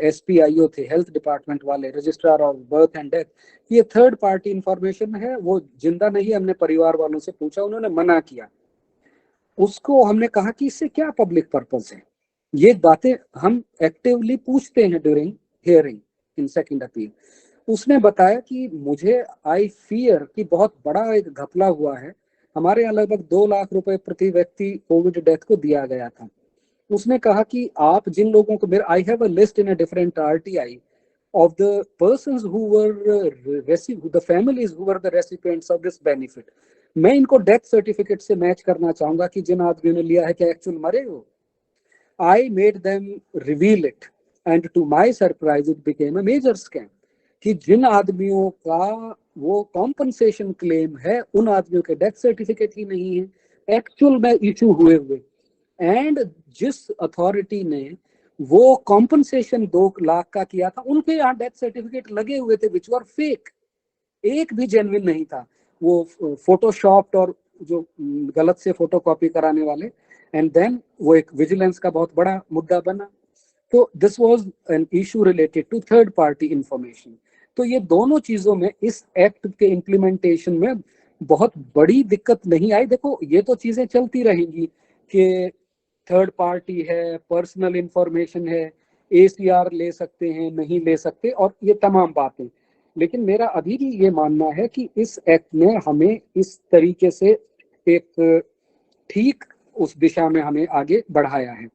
SPIO थे, हेल्थ डिपार्टमेंट वाले, registrar of birth and death, ये थर्ड पार्टी इंफॉर्मेशन है, वो जिंदा नहीं। हमने परिवार वालों से पूछा, उन्होंने मना किया। उसको हमने कहा कि इससे क्या पब्लिक पर्पस है, ये बातें हम एक्टिवली पूछते हैं during hearing in second appeal. उसने बताया कि मुझे आई फियर कि बहुत बड़ा एक घपला हुआ है, हमारे यहाँ लगभग 2 लाख रुपए प्रति व्यक्ति कोविड डेथ को दिया गया था। उसने कहा कि आप जिन लोगों को, I have a list in a different RTI of the persons who were the families who were the recipients of this benefit। मैं इनको डेथ सर्टिफिकेट से मैच करना चाहूंगा कि जिन आदमियों ने लिया है क्या एक्चुअल मरे हो। I made them reveal it and to my surprise it became a major scam कि जिन आदमियों का वो कॉम्पनसेशन क्लेम है उन आदमियों के डेथ सर्टिफिकेट ही नहीं है एक्चुअल में इशू हुए, एंड जिस अथॉरिटी ने वो कॉम्पनसेशन 2 लाख का किया था उनके यहाँ डेथ सर्टिफिकेट लगे हुए थे विच वर फेक। एक भी जेन्युइन नहीं था, वो फोटोशॉप्ड और जो गलत से फोटो कॉपी कराने वाले, एंड देन वो एक विजिलेंस का बहुत बड़ा मुद्दा बना। तो this was an issue related to third party information. तो ये दोनों चीजों में इस एक्ट के इम्प्लीमेंटेशन में बहुत बड़ी दिक्कत नहीं आई। देखो ये तो चीजें चलती रहेंगी कि थर्ड पार्टी है, पर्सनल इंफॉर्मेशन है, एसीआर ले सकते हैं, नहीं ले सकते, और ये तमाम बातें। लेकिन मेरा अभी भी ये मानना है कि इस एक्ट ने हमें इस तरीके से एक ठीक उस दिशा में हमें आगे बढ़ाया है।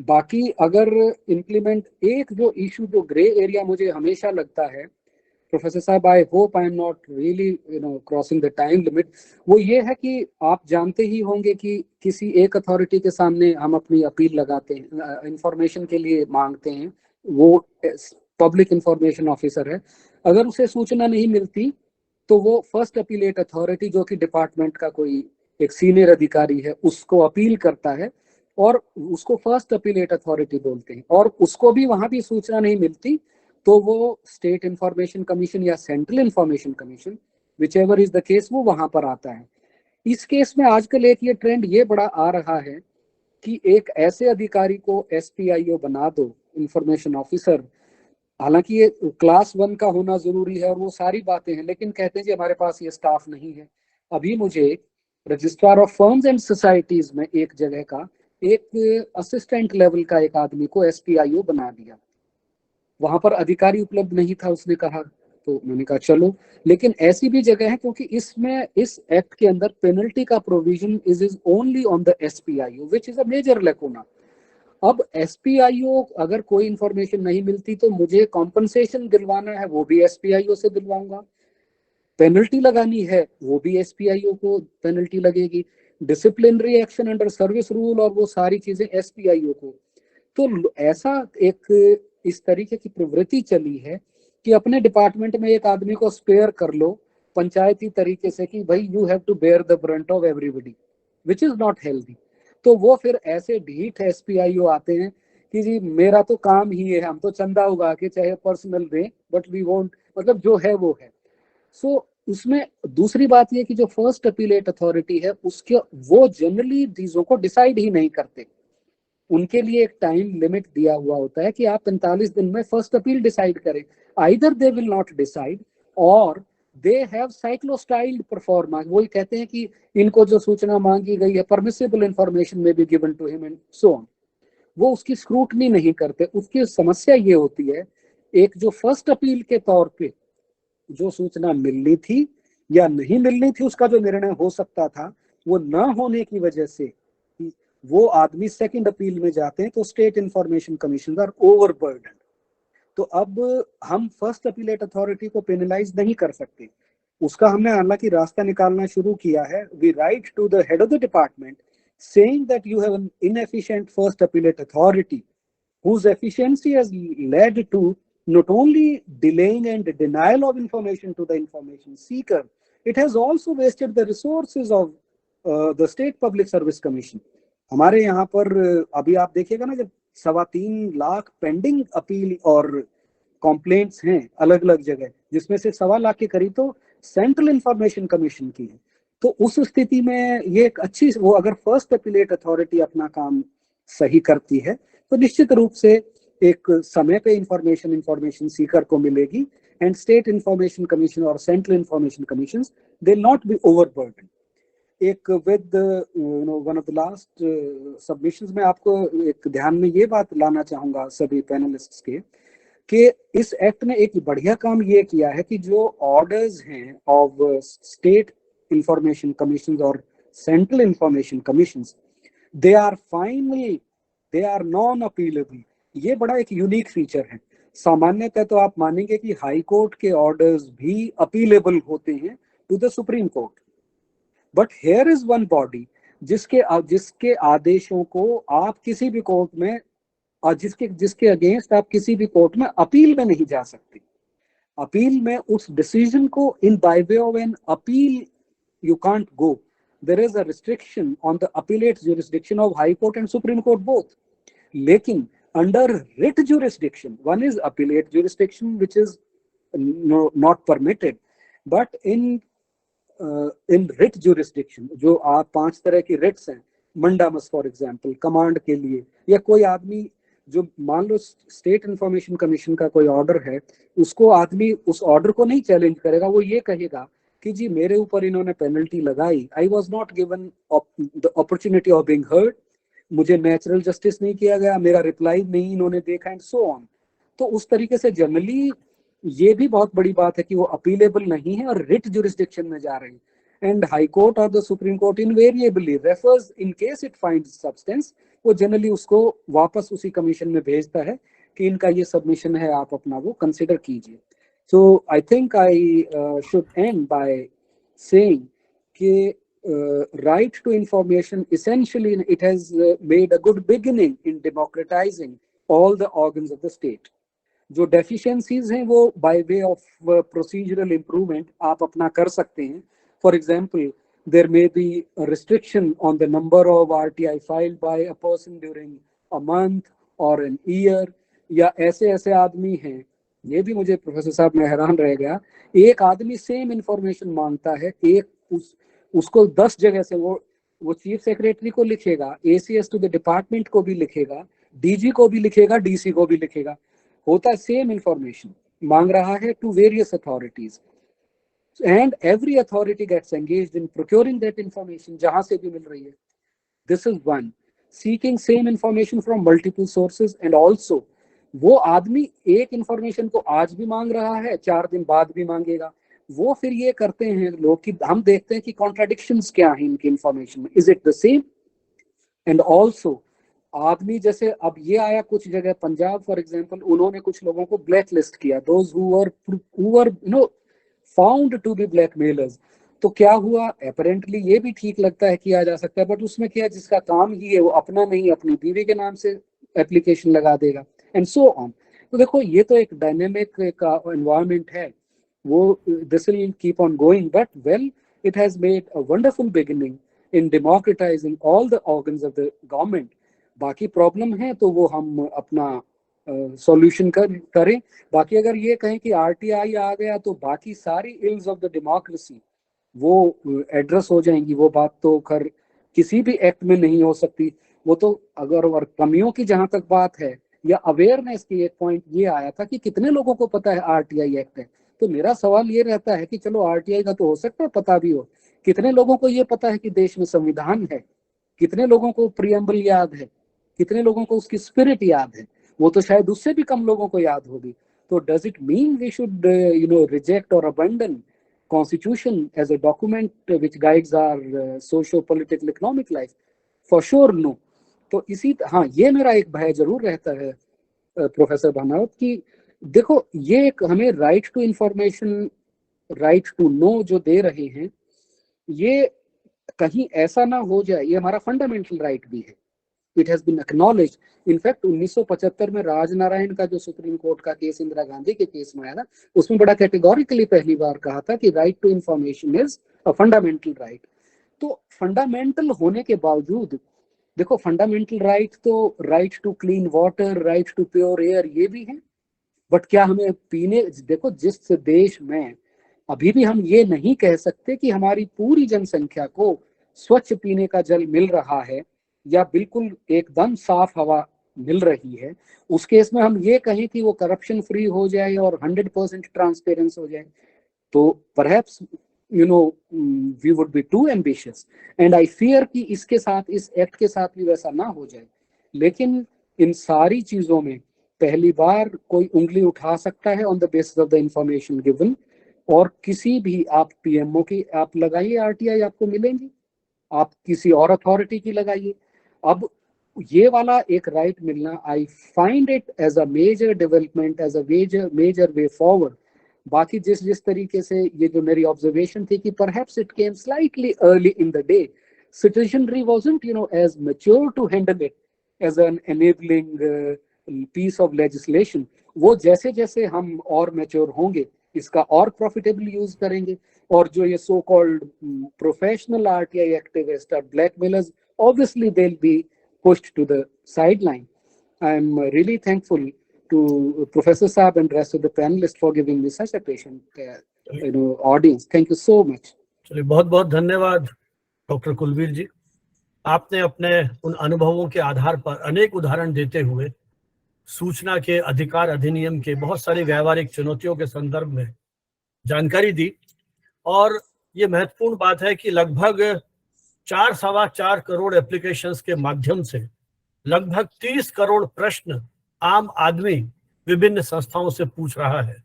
बाकी अगर इम्प्लीमेंट, एक जो इशू, जो ग्रे एरिया मुझे हमेशा लगता है, प्रोफेसर साहब, I hope I am not really crossing the time limit, वो ये है कि आप जानते ही होंगे कि किसी एक अथॉरिटी के सामने हम अपनी अपील लगाते हैं, इंफॉर्मेशन के लिए मांगते हैं, वो पब्लिक इंफॉर्मेशन ऑफिसर है, अगर उसे सूचना नहीं मिलती तो वो फर्स्ट अपीलेट अथॉरिटी, जो कि डिपार्टमेंट का कोई एक सीनियर अधिकारी है, उसको अपील करता है, और उसको फर्स्ट अपीलेट अथॉरिटी बोलते हैं, और उसको भी वहां भी सूचना नहीं मिलती तो वो स्टेट इंफॉर्मेशन कमीशन या central information commission, which ever is the case, वो वहां पर आता है। इस केस में आजकल एक ये ट्रेंड ये बड़ा आ रहा है कि एक ऐसे अधिकारी को एसपीआईओ बना दो, इंफॉर्मेशन ऑफिसर, हालांकि ये क्लास 1 का होना जरूरी है और वो सारी बातें हैं, लेकिन कहते हैं जी हमारे पास ये स्टाफ नहीं है। अभी मुझे registrar of firms and societies में एक जगह का एक असिस्टेंट लेवल का एक आदमी को एसपीआईओ बना दिया, वहां पर अधिकारी उपलब्ध नहीं था, उसने कहा, तो मैंने कहा चलो। लेकिन ऐसी भी जगह है, क्योंकि इसमें इस एक्ट के अंदर पेनल्टी का provision is only on the SPIO, which is a major lacuna. अब एसपीआईओ अगर कोई इंफॉर्मेशन नहीं मिलती तो मुझे कॉम्पनसेशन दिलवाना है, वो भी एसपीआईओ से दिलवाऊंगा, पेनल्टी लगानी है वो भी एसपीआईओ को पेनल्टी लगेगी, disciplinary action under service rule और वो सारी चीजें एसपीआईओ को। तो ऐसा एक इस तरीके की प्रवृत्ति चली है कि अपने डिपार्टमेंट में एक आदमी को स्पेयर कर लो पंचायती तरीके से कि भाई you have to bear the brunt of everybody, which is not healthy. तो वो फिर ऐसे ढीठ एसपीआईओ आते हैं कि जी मेरा तो काम ही है, हम तो चंदा उगा के चाहे पर्सनल दें, बट वी वोंट, मतलब जो है वो है। सो उसमें दूसरी बात ये कि जो फर्स्ट अपीलेट अथॉरिटी है उसके, वो जनरली चीजों को डिसाइड ही नहीं करते, उनके लिए एक टाइम लिमिट दिया हुआ होता है कि आप 45 दिन में फर्स्ट अपील डिसाइड करें। Either they will not decide और दे हैव साइक्लोस्टाइल्ड परफॉर्मेंस, वही कहते हैं कि इनको जो सूचना मांगी गई है परमिसिबल इंफॉर्मेशन में be given to him and so on, वो उसकी स्क्रूटनी नहीं करते। उसकी समस्या ये होती है, एक जो फर्स्ट अपील के तौर पे जो सूचना मिलनी थी या नहीं मिलनी थी उसका जो निर्णय हो सकता था, वो ना होने की वजह से वो आदमी सेकंड अपील में जाते हैं, तो state information commission are overburden. तो अब हम फर्स्ट अपीलेट अथॉरिटी को पेनलाइज नहीं कर सकते, उसका हमने हालांकि रास्ता निकालना शुरू किया है। We write to the head of the department saying that you have an inefficient first appellate authority whose efficiency has led to not only delaying and denial of information to the information seeker, it has also wasted the resources of the state public service commission. हमारे यहाँ पर अभी आप देखिएगा ना, जब 3.25 lakh pending appeal और complaints हैं अलग अलग जगह, जिसमें से 1.25 लाख के करीब तो सेंट्रल इंफॉर्मेशन कमीशन की है। तो उस स्थिति में ये एक अच्छी, वो अगर फर्स्ट अपीलेट अथॉरिटी अपना काम सही करती है तो निश्चित रूप से एक समय पे इंफॉर्मेशन सीकर को मिलेगी, एंड स्टेट इंफॉर्मेशन कमीशन और central information commission they not be overburden. एक with one of the last submissions में आपको एक ध्यान में ये बात लाना चाहूंगा सभी पैनलिस्ट्स के, कि इस एक्ट ने एक बढ़िया काम ये किया है कि जो ऑर्डर्स हैं ऑफ स्टेट इंफॉर्मेशन कमीशन और central information commission, they are final, they are non appealable. ये बड़ा एक यूनिक फीचर है। सामान्यतः तो आप मानेंगे कि हाई कोर्ट के ऑर्डर्स भी अपीलेबल होते हैं to the supreme court, but here is one body जिसके आदेशों को आप किसी भी कोर्ट में, जिसके अगेंस्ट आप किसी भी कोर्ट में अपील में नहीं जा सकते। अपील में उस डिसीजन को in by way of an appeal you can't go. There is a restriction on the appellate jurisdiction of High Court and Supreme Court both. लेकिन under writ jurisdiction, one is appellate jurisdiction which is not permitted, but in writ jurisdiction, जो आप 5 तरह की Ritz हैं, मंडामस for example command के लिए, या कोई आदमी जो मान लो स्टेट इंफॉर्मेशन कमीशन का कोई ऑर्डर है, उसको आदमी उस ऑर्डर को नहीं चैलेंज करेगा, वो ये कहेगा कि जी मेरे ऊपर इन्होंने पेनल्टी लगाई, I was not given the opportunity of being heard, मुझे नेचुरल जस्टिस नहीं किया गया, मेरा रिप्लाई नहीं इन्होंने देखा, एंड सो ऑन। तो उस तरीके से जनरली ये भी बहुत बड़ी बात है कि वो अपीलेबल नहीं है और रिट जुरिस्डिक्शन में जा रहे हैं, एंड हाई कोर्ट और the supreme court invariably refers in case it finds substance, वो जनरली उसको वापस उसी कमीशन में भेजता है कि इनका ये सबमिशन है, आप अपना वो कंसिडर कीजिए। So I think I should end by saying कि right to information, essentially it has made a good beginning in democratizing all the organs of the state. जो deficiencies हैं वो by way of procedural improvement आप अपना कर सकते हैं. For example, there may be a restriction on the number of RTI filed by a person during a month or an year, या ऐसे आदमी हैं, ये भी मुझे प्रोफेसर साहब में हैरान रह गया, एक आदमी सेम इंफॉर्मेशन मांगता है, एक उसको 10 जगह से वो चीफ सेक्रेटरी को लिखेगा, एसीएस टू द डिपार्टमेंट को भी लिखेगा, डीजी को भी लिखेगा, डीसी को भी लिखेगा, होता है सेम इंफॉर्मेशन, मांग रहा है to various authorities, and every authority gets engaged in procuring that information जहां से भी मिल रही है. This is one. Seeking same information from multiple sources, and also वो आदमी एक इंफॉर्मेशन को आज भी मांग रहा है, 4 दिन बाद भी मांगेगा. वो फिर ये करते हैं लोग कि हम देखते हैं कि कॉन्ट्राडिक्शंस क्या हैं इनकी इंफॉर्मेशन में, is it the same. And also आदमी जैसे अब ये आया कुछ जगह, पंजाब फॉर एग्जांपल, उन्होंने कुछ लोगों को ब्लैक लिस्ट किया, those who were found to be blackmailers. तो क्या हुआ, अपेरेंटली ये भी ठीक लगता है किया जा सकता है, बट उसमें क्या, जिसका काम ही है वो अपना नहीं अपनी बीवी के नाम से एप्लीकेशन लगा देगा, एंड सो ऑन. तो देखो ये तो एक डायनेमिक एनवायरनमेंट है, वो this will keep on going, but well, it has made a wonderful beginning in democratizing all the organs of the government. बाकी प्रॉब्लम है तो वो हम अपना सॉल्यूशन करें. बाकी अगर ये कहें कि आरटीआई आ गया तो बाकी सारी इल्स ऑफ द डेमोक्रेसी वो एड्रेस हो जाएंगी, वो बात तो खैर किसी भी एक्ट में नहीं हो सकती. वो तो अगर और कमियों की जहां तक बात है, या अवेयरनेस की एक पॉइंट ये आया था कि कितने लोगों को पता है आरटीआई एक्ट है. तो मेरा सवाल ये रहता है कि चलो आरटीआई का तो हो सकता है पता भी हो, कितने लोगों को ये पता है कि देश में संविधान है, कितने लोगों को प्रियम्बल याद है, कितने लोगों को उसकी स्पिरिट याद है, वो तो शायद उससे भी कम लोगों को याद होगी. तो does it mean we should reject और abandon constitution as a document which guides our socio political economic life? For sure no. तो इसी हाँ, ये मेरा एक भय जरूर रहता है प्रोफेसर भानावत की, देखो ये एक हमें right to information, right to know जो दे रहे हैं, ये कहीं ऐसा ना हो जाए, ये हमारा फंडामेंटल राइट भी है. It has been acknowledged. In fact 1975 में राजनारायण का जो सुप्रीम कोर्ट का केस इंदिरा गांधी के केस में आया था, उसमें बड़ा कैटेगोरिकली पहली बार कहा था कि right to information is a fundamental right. तो फंडामेंटल होने के बावजूद देखो, फंडामेंटल राइट तो right to clean water, right to pure air ये भी है, बट क्या हमें पीने, देखो जिस देश में अभी भी हम ये नहीं कह सकते कि हमारी पूरी जनसंख्या को स्वच्छ पीने का जल मिल रहा है या बिल्कुल एकदम साफ हवा मिल रही है, उस केस में हम ये कहें कि वो करप्शन फ्री हो जाए और 100% ट्रांसपेरेंस हो जाए, तो perhaps we would be too ambitious. And I fear कि इसके साथ, इस एक्ट के साथ भी वैसा ना हो जाए. लेकिन इन सारी चीजों में पहली बार कोई उंगली उठा सकता है on the basis of the information given, और किसी भी आप पीएमओ की आप लगाइए आरटीआई आपको मिलेंगी, आप किसी और अथॉरिटी की लगाइए. अब ये वाला एक राइट मिलना, I find it as a major development, as a major way forward. बाकी जिस तरीके से ये जो मेरी ऑब्जर्वेशन थी कि perhaps it came slightly early in the day, citizenry wasn't as mature to handle it as an enabling piece of legislation. वो जैसे जैसे हम और मैच्योर होंगे इसका और प्रॉफिटेबल यूज करेंगे, और जो ये so called professional RTI activist और blackmailers, obviously they'll be pushed to the sideline. I'm really thankful to Professor Saab and rest of the panelists for giving me such a patient audience. Thank you so much. चलिए, बहुत बहुत धन्यवाद doctor Kulveer जी। आपने अपने उन अनुभवों के आधार पर अनेक उदाहरण देते हुए सूचना के अधिकार अधिनियम के बहुत सारी व्यावहारिक चुनौतियों के संदर्भ में जानकारी दी। और ये महत्वपूर्ण बात है कि लगभग 4-4.25 करोड़ एप्लीकेशंस के माध्यम से लगभग 30 करोड़ प्रश्न आम आदमी विभिन्न संस्थाओं से पूछ रहा है।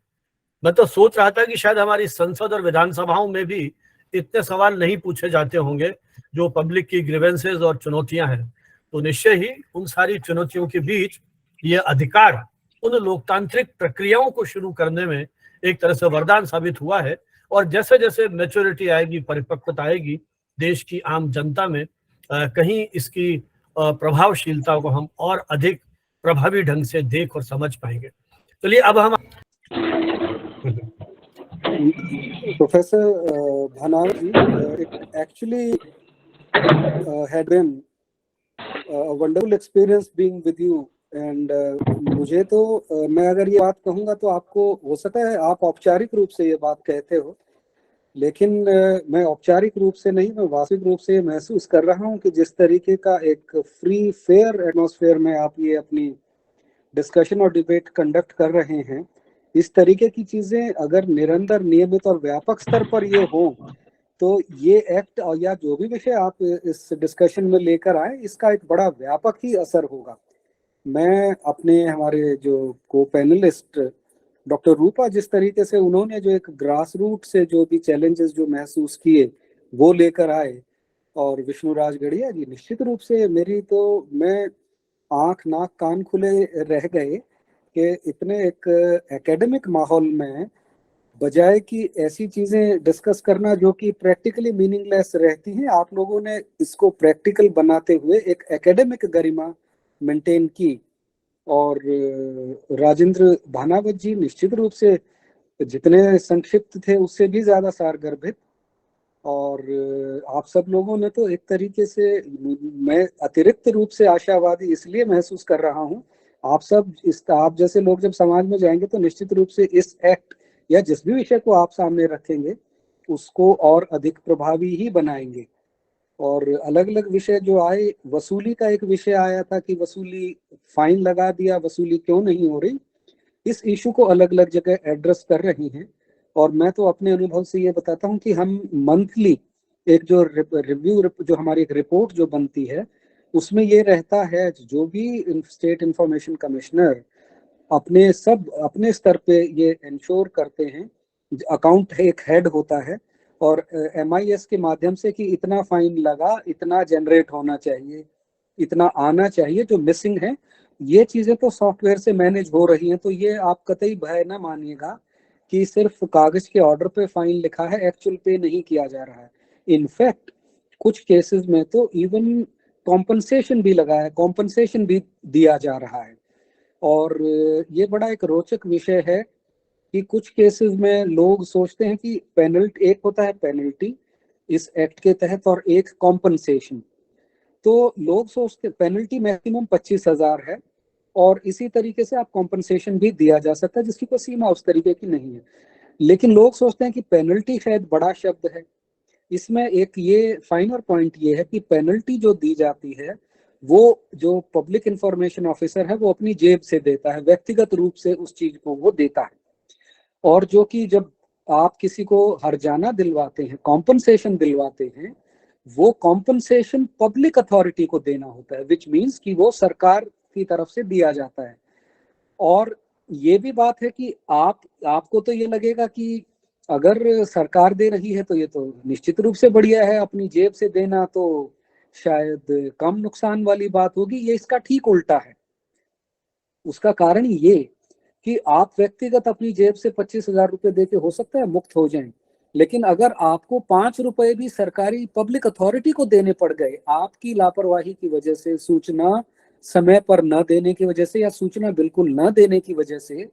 मैं तो सोच रहा था कि शायद हमारी संसद और विधानसभाओं में भी इतने सवाल नहीं पूछे जाते होंगे जो पब्लिक की ग्रीवेंसेस और चुनौतियां हैं। तो निश्चय ही उन सारी चुनौतियों के बीच ये अधिकार उन लोकतांत्रिक प्रक्रियाओं को शुरू करने में एक तरह से वरदान साबित हुआ है। और जैसे जैसे मैच्योरिटी आएगी, परिपक्वता आएगी देश की आम जनता में, कहीं इसकी प्रभावशीलता को हम और अधिक प्रभावी ढंग से देख और समझ पाएंगे। चलिए अब हम Professor Bhanawat it actually had been a wonderful experience being with you and मुझे तो मैं अगर ये बात कहूँगा तो आपको हो सकता है आप औपचारिक रूप से ये बात कहते हो, लेकिन मैं औपचारिक रूप से नहीं, मैं वास्तविक रूप से महसूस कर रहा हूँ कि जिस तरीके का एक फ्री फेयर एटमॉस्फेयर में आप ये अपनी डिस्कशन और डिबेट कंडक्ट कर रहे हैं, इस तरीके की चीजें अगर निरंतर, नियमित और व्यापक स्तर पर ये हो तो ये एक्ट और या जो भी विषय आप इस डिस्कशन में लेकर आए, इसका एक बड़ा व्यापक ही असर होगा। मैं अपने हमारे जो को पैनलिस्ट डॉक्टर रूपा, जिस तरीके से उन्होंने जो एक ग्रास रूट से जो भी चैलेंजेस जो महसूस किए वो लेकर आए, और विष्णु राज गढ़िया जी, निश्चित रूप से मेरी तो मैं आंख नाक कान खुले रह गए कि इतने एक एकेडमिक माहौल में बजाय कि ऐसी चीजें डिस्कस करना जो कि प्रैक्टिकली मीनिंगलेस रहती हैं, आप लोगों ने इसको प्रैक्टिकल बनाते हुए एक एकेडमिक गरिमा मेंटेन की। और राजेंद्र भानावत जी निश्चित रूप से जितने संक्षिप्त थे उससे भी ज्यादा सारगर्भित, और आप सब लोगों ने तो एक तरीके से, मैं अतिरिक्त रूप से आशावादी इसलिए महसूस कर रहा हूँ, आप सब आप जैसे लोग जब समाज में जाएंगे तो निश्चित रूप से इस एक्ट या जिस भी विषय को आप सामने रखेंगे उसको और अधिक प्रभावी ही बनाएंगे। और अलग अलग विषय जो आए, वसूली का एक विषय आया था कि वसूली, फाइन लगा दिया, वसूली क्यों नहीं हो रही, इस इशू को अलग अलग जगह एड्रेस कर रही हैं। और मैं तो अपने अनुभव से ये बताता हूँ कि हम मंथली एक जो रिव्यू जो हमारी एक रिपोर्ट जो बनती है उसमें ये रहता है, जो भी स्टेट इंफॉर्मेशन कमिश्नर अपने स्तर पे ये इंश्योर करते हैं, अकाउंट एक हेड होता है और MIS के माध्यम से कि इतना फाइन लगा, इतना जनरेट होना चाहिए, इतना आना चाहिए, जो मिसिंग है ये चीजें तो सॉफ्टवेयर से मैनेज हो रही हैं। तो ये आप कतई भय ना मानिएगा कि सिर्फ कागज के ऑर्डर पे फाइन लिखा है, एक्चुअल पे नहीं किया जा रहा है। इनफैक्ट कुछ केसेस में तो इवन कॉम्पनसेशन भी लगा है, कॉम्पनसेशन भी दिया जा रहा है। और ये बड़ा एक रोचक विषय है कि कुछ केसेस में लोग सोचते हैं कि पेनल्टी, एक होता है पेनल्टी इस एक्ट के तहत और एक कॉम्पनसेशन। तो लोग सोचते पेनल्टी मैक्सिमम 25,000 है और इसी तरीके से आप कॉम्पनसेशन भी दिया जा सकता है जिसकी कोई सीमा उस तरीके की नहीं है। लेकिन लोग सोचते हैं कि पेनल्टी शायद बड़ा शब्द है। इसमें एक ये फाइनल पॉइंट ये है कि पेनल्टी जो दी जाती है वो जो पब्लिक इंफॉर्मेशन ऑफिसर है वो अपनी जेब से देता है, व्यक्तिगत रूप से उस चीज को वो देता है। और जो कि जब आप किसी को हर्जाना दिलवाते हैं, कॉम्पनसेशन दिलवाते हैं, वो कॉम्पनसेशन पब्लिक अथॉरिटी को देना होता है, विच मीन्स कि वो सरकार की तरफ से दिया जाता है। और ये भी बात है कि आपको तो ये लगेगा कि अगर सरकार दे रही है तो ये तो निश्चित रूप से बढ़िया है, अपनी जेब से देना तो शायद कम नुकसान वाली बात होगी। ये इसका ठीक उल्टा है। उसका कारण ये कि आप व्यक्तिगत अपनी जेब से 25,000 रुपए देके हो सकता है मुक्त हो जाएं, लेकिन अगर आपको 5 रुपए भी सरकारी पब्लिक अथॉरिटी को देने पड़ गए आपकी लापरवाही की वजह से, सूचना समय पर न देने की वजह से या सूचना बिल्कुल न देने की वजह से,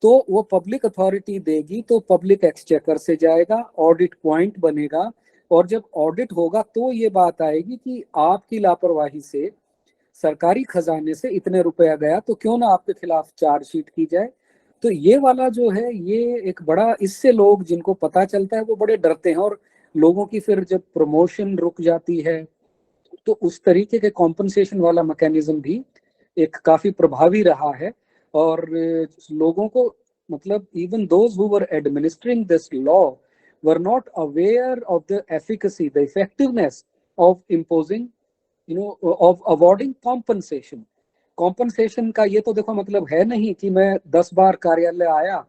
तो वो पब्लिक अथॉरिटी देगी तो पब्लिक एक्सचेकर से जाएगा, ऑडिट पॉइंट बनेगा, और जब ऑडिट होगा तो ये बात आएगी कि आपकी लापरवाही से सरकारी खजाने से इतने रुपया गया, तो क्यों ना आपके खिलाफ चार्जशीट की जाए। तो ये वाला जो है, ये एक बड़ा, इससे लोग जिनको पता चलता है वो बड़े डरते हैं, और लोगों की फिर जब प्रमोशन रुक जाती है तो उस तरीके के कॉम्पनसेशन वाला मैकेनिज्म भी एक काफी प्रभावी रहा है। और लोगों को, मतलब even those who were administering this law were not aware of the efficacy, the effectiveness of imposing, of awarding compensation. Compensation का ये तो देखो मतलब है नहीं कि मैं 10 बार कार्यालय आया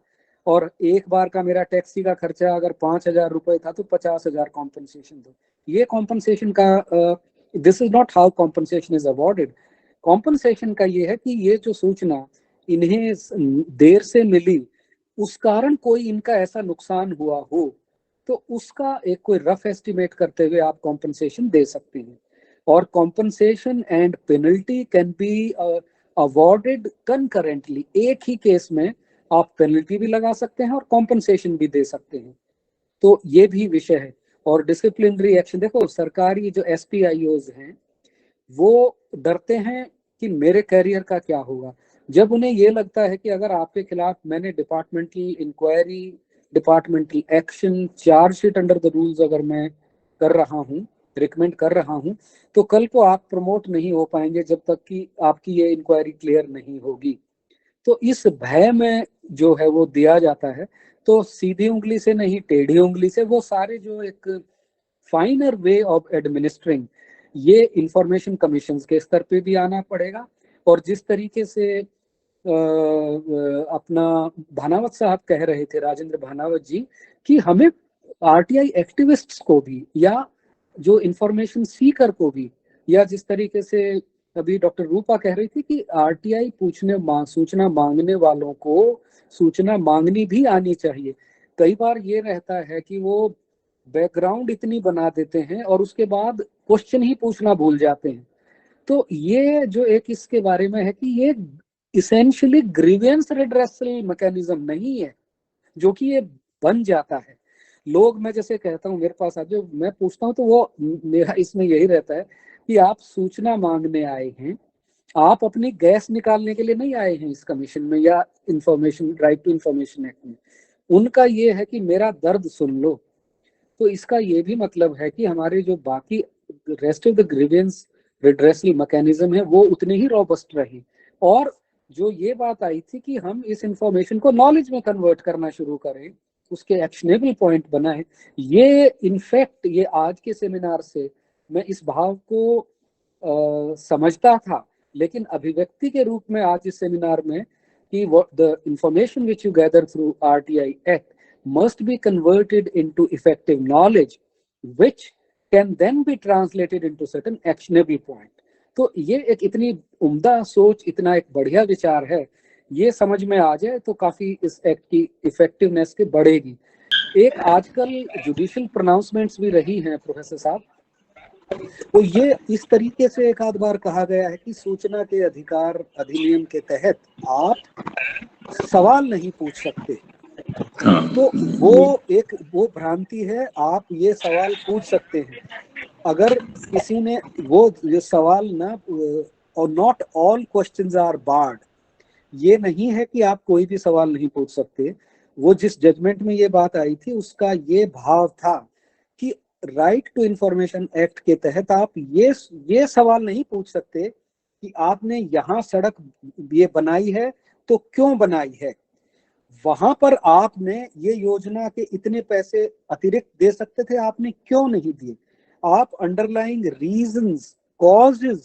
और एक बार का मेरा टैक्सी का खर्चा अगर 5,000 रुपए था तो 50,000 कॉम्पनसेशन दो। ये कॉम्पनसेशन का, this is not how compensation is awarded. Compensation का ये है कि ये जो सूचना इन्हें देर से मिली, उस कारण कोई इनका ऐसा नुकसान हुआ हो तो उसका एक कोई रफ एस्टिमेट करते हुए आप कॉम्पनसेशन दे सकते हैं। और compensation and penalty can be awarded concurrently. एक ही केस में आप पेनल्टी भी लगा सकते हैं और कॉम्पनसेशन भी दे सकते हैं। तो ये भी विषय है। और डिसिप्लिनरी एक्शन, देखो सरकारी जो एसपीआईओज हैं वो डरते हैं कि मेरे करियर का क्या होगा। जब उन्हें ये लगता है कि अगर आपके खिलाफ मैंने departmental inquiry, departmental action, chargesheet under the rules अगर मैं कर रहा हूँ, रिकमेंड कर रहा हूँ, तो कल को आप प्रमोट नहीं हो पाएंगे जब तक कि आपकी ये इंक्वायरी क्लियर नहीं होगी। तो इस भय में जो है वो दिया जाता है। तो सीधी उंगली से नहीं, टेढ़ी उंगली से, वो सारे जो एक फाइनर वे ऑफ एडमिनिस्ट्रिंग, ये इंफॉर्मेशन कमीशन के स्तर पे भी आना पड़ेगा। और जिस तरीके से अपना भानावत साहब कह रहे थे, राजेंद्र भानावत जी, कि हमें आरटीआई एक्टिविस्ट्स को भी, या जो इंफॉर्मेशन सीकर को भी, या जिस तरीके से अभी डॉक्टर रूपा कह रही थी कि आरटीआई सूचना मांगने वालों को सूचना मांगनी भी आनी चाहिए। कई बार ये रहता है कि वो बैकग्राउंड इतनी बना देते हैं और उसके बाद क्वेश्चन ही पूछना भूल जाते हैं। तो ये जो एक इसके बारे में है कि ये इसेंशियली ग्रीवेंस रिड्रेसल मैकेनिज्म नहीं है, जो कि ये बन जाता है। लोग, मैं जैसे कहता हूँ मेरे पास आज जो मैं पूछता हूँ तो वो मेरा इसमें यही रहता है कि आप सूचना मांगने आए हैं, आप अपनी गैस निकालने के लिए नहीं आए हैं इस कमीशन में या information, right to information act में। उनका ये है कि मेरा दर्द सुन लो। तो इसका ये भी मतलब है कि हमारे जो बाकी rest of the grievance redressal mechanism है वो उतने ही रॉबस्ट रहे। और जो ये बात आई थी कि हम इस इंफॉर्मेशन को नॉलेज में कन्वर्ट करना शुरू करें, उसके एक्शनेबल पॉइंट बनाए, ये इनफैक्ट ये आज के सेमिनार से मैं इस भाव को समझता था, लेकिन अभिव्यक्ति के रूप में आज इस सेमिनार में कि the information which you gather through RTI act must be converted into effective knowledge which can then be translated into certain actionable point। तो ये एक इतनी उम्दा सोच, इतना एक बढ़िया विचार है, ये समझ में आ जाए तो काफी इस एक्ट की इफेक्टिवनेस की बढ़ेगी। एक आजकल जुडिशियल प्रोनाउंसमेंट्स भी रही हैं प्रोफेसर साहब, तो ये इस तरीके से एक आध बार कहा गया है कि सूचना के अधिकार अधिनियम के तहत आप सवाल नहीं पूछ सकते। तो वो भ्रांति है, आप ये सवाल पूछ सकते हैं। अगर किसी ने वो ये सवाल ना, और not all questions are barred, ये नहीं है कि आप कोई भी सवाल नहीं पूछ सकते। वो जिस जजमेंट में ये बात आई थी उसका ये भाव था कि राइट टू इंफॉर्मेशन एक्ट के तहत आप ये सवाल नहीं पूछ सकते कि आपने यहाँ सड़क ये बनाई है तो क्यों बनाई है, वहां पर आपने ये योजना के इतने पैसे अतिरिक्त दे सकते थे, आपने क्यों नहीं दिए। आप अंडरलाइंग रीजंस, कॉजेज,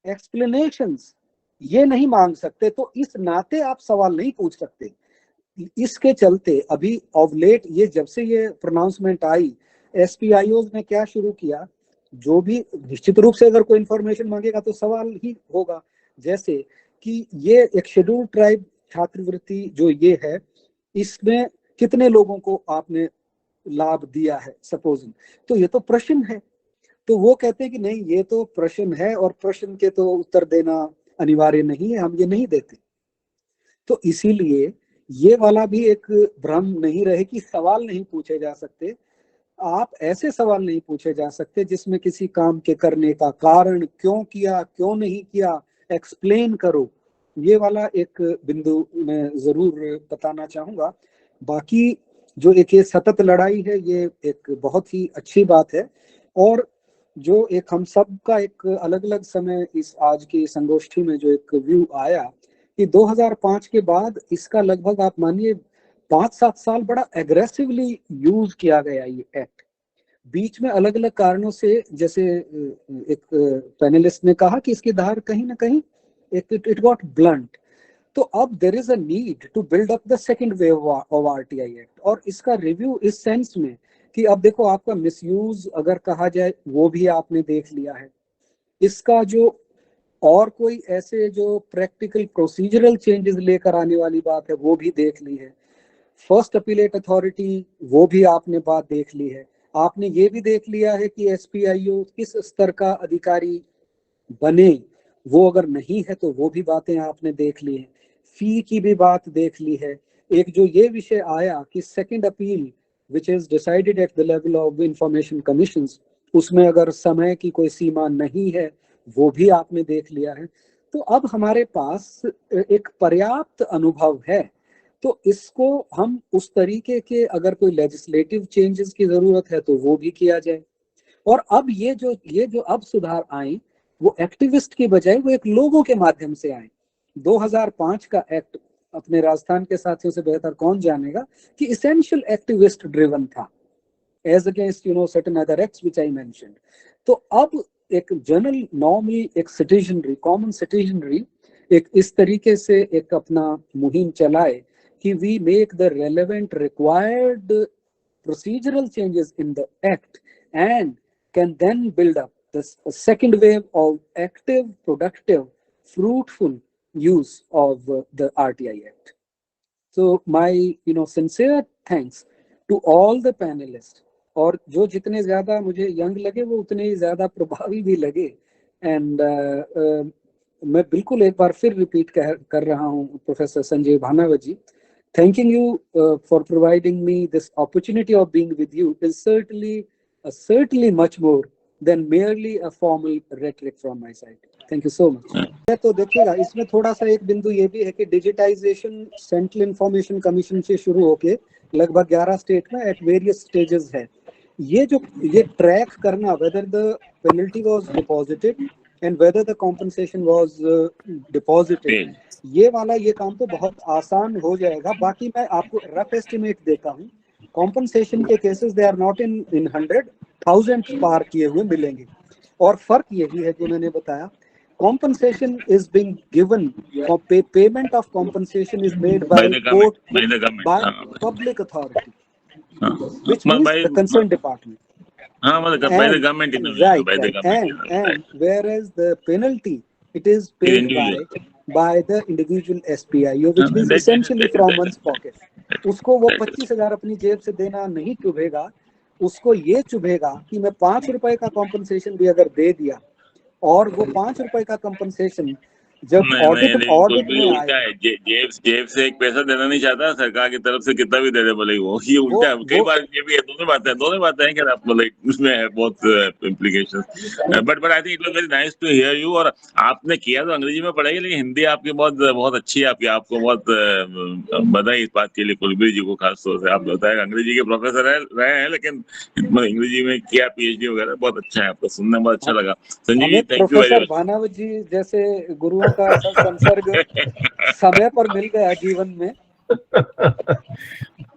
एक्सप्लेनेशंस ये नहीं मांग सकते। तो इस नाते आप सवाल नहीं पूछ सकते। इसके चलते अभी ऑफ लेट ये जब से ये प्रोनाउंसमेंट आई, एसपीआईओज ने क्या शुरू किया, जो भी निश्चित रूप से अगर कोई इंफॉर्मेशन मांगेगा तो सवाल ही होगा। जैसे कि ये एक शेड्यूल्ड ट्राइब छात्रवृत्ति जो ये है, इसमें कितने लोगों को आपने लाभ दिया है सपोजिंग, तो ये तो प्रश्न है। तो वो कहते हैं कि नहीं, ये तो प्रश्न है और प्रश्न के तो उत्तर देना अनिवार्य नहीं है, हम ये नहीं देते। तो इसीलिए ये वाला भी एक भ्रम नहीं रहे कि सवाल नहीं पूछे जा सकते। आप ऐसे सवाल नहीं पूछे जा सकते जिसमें किसी काम के करने का कारण, क्यों किया क्यों नहीं किया, एक्सप्लेन करो। ये वाला एक बिंदु मैं जरूर बताना चाहूंगा। बाकी जो एक ये सतत लड़ाई है, ये एक बहुत ही अच्छी बात है, और जो एक हम सब का एक अलग अलग समय इस आज की संगोष्ठी में जो एक व्यू आया कि 2005 के बाद इसका लगभग आप मानिए 5-7 साल बड़ा एग्रेसिवली यूज किया गया ये एक्ट। बीच में अलग अलग कारणों से, जैसे एक पैनलिस्ट ने कहा कि इसकी धार कहीं ना कहीं इट गॉट ब्लंट। तो अब there is a need to build up the second wave of RTI act, और इसका रिव्यू इस सेंस में कि अब देखो आपका मिसयूज अगर कहा जाए वो भी आपने देख लिया है, इसका जो और कोई ऐसे जो प्रैक्टिकल प्रोसीजरल चेंजेस लेकर आने वाली बात है वो भी देख ली है। फर्स्ट अपीलेट अथॉरिटी वो भी आपने बात देख ली है। आपने ये भी देख लिया है कि एसपीआईओ किस स्तर का अधिकारी बने, वो अगर नहीं है तो वो भी बातें आपने देख ली है। फी की भी बात देख ली है। एक जो ये विषय आया कि second appeal which is decided at the level of information commissions, उसमें अगर समय की कोई सीमा नहीं है वो भी आपने देख लिया है। तो अब हमारे पास एक पर्याप्त अनुभव है, तो इसको हम उस तरीके के अगर कोई लेजिस्लेटिव चेंजेस की जरूरत है तो वो भी किया जाए। और अब ये जो अब सुधार आए वो एक्टिविस्ट की बजाय वो एक लोगों के माध्यम से आए। 2005 का एक्ट अपने राजस्थान के साथियों से बेहतर कौन जानेगा कि इसेंशियल एक्टिविस्ट ड्रिवन था, as against certain other acts which I mentioned. तो अब एक जनरल नॉर्मली एक सिटीजनरी, कॉमन सिटीजनरी एक इस तरीके से एक अपना मुहिम चलाए कि we make the relevant required procedural changes in the act and can then build up this second wave of active, productive, fruitful use of the RTI Act. So my sincere thanks to all the panelists, और जो जितने ज्यादा मुझे young लगे वो उतने ही ज्यादा प्रभावी भी लगे। एंड मैं बिल्कुल एक बार फिर रिपीट कर रहा हूँ professor Sanjay Bhanawat ji, thanking you for providing me this opportunity of being with you is certainly much more than merely a formal rhetoric from my side. Thank you so much. तो देखिएगा इसमें थोड़ा सा एक बिंदु ये भी है कि डिजिटाइजेशन सेंट्रल इंफॉर्मेशन कमीशन से शुरू होके लगभग 11 स्टेट में एट वेरियस स्टेजेस है। ये ट्रैक करना whether the penalty was deposited and whether the compensation was deposited, ये काम तो बहुत आसान हो जाएगा। बाकी मैं आपको रफ एस्टिमेट देता हूँ, कॉम्पनसेशन के cases they are not in 100,000 पार किए हुए मिलेंगे। और फर्क यही है जो मैंने बताया, compensation is being given, payment of compensation is made by court, by public authority, which means the concerned department. By the government, and whereas the penalty it is paid by the individual SPIO, which means essentially from one's pocket. उसको वो 25,000 अपनी जेब से देना नहीं चुभेगा, उसको ये चुभेगा कि मैं 5 रुपए का कॉम्पनसेशन भी अगर दे दिया, और वो 5 रुपए का कॉम्पनसेशन जब ऑडिट में आए, जेब से एक पैसा देना नहीं चाहता सरकार की तरफ से, कितना भी दे दे बोले वो, ये उल्टा है। कई बार ये भी है, दोनों बातें हैं क्या आप बोले, उसमें है बहुत implications. But I think it was very nice to hear you. और आपने किया तो अंग्रेजी में पढ़ाई, लेकिन हिंदी आपकी बहुत अच्छी है। आपको बहुत बधाई इस बात के लिए, कुलबीर जी को खास तौर से। आप बताया अंग्रेजी के प्रोफेसर रहे हैं, लेकिन अंग्रेजी में किया PhD वगैरह, बहुत अच्छा है। आपको सुनने में बहुत अच्छा लगा। Sanjeev ji, thank you very much. Bhanawat ji जैसे गुरुओं का संसर्ग समय पर मिल गया जीवन में।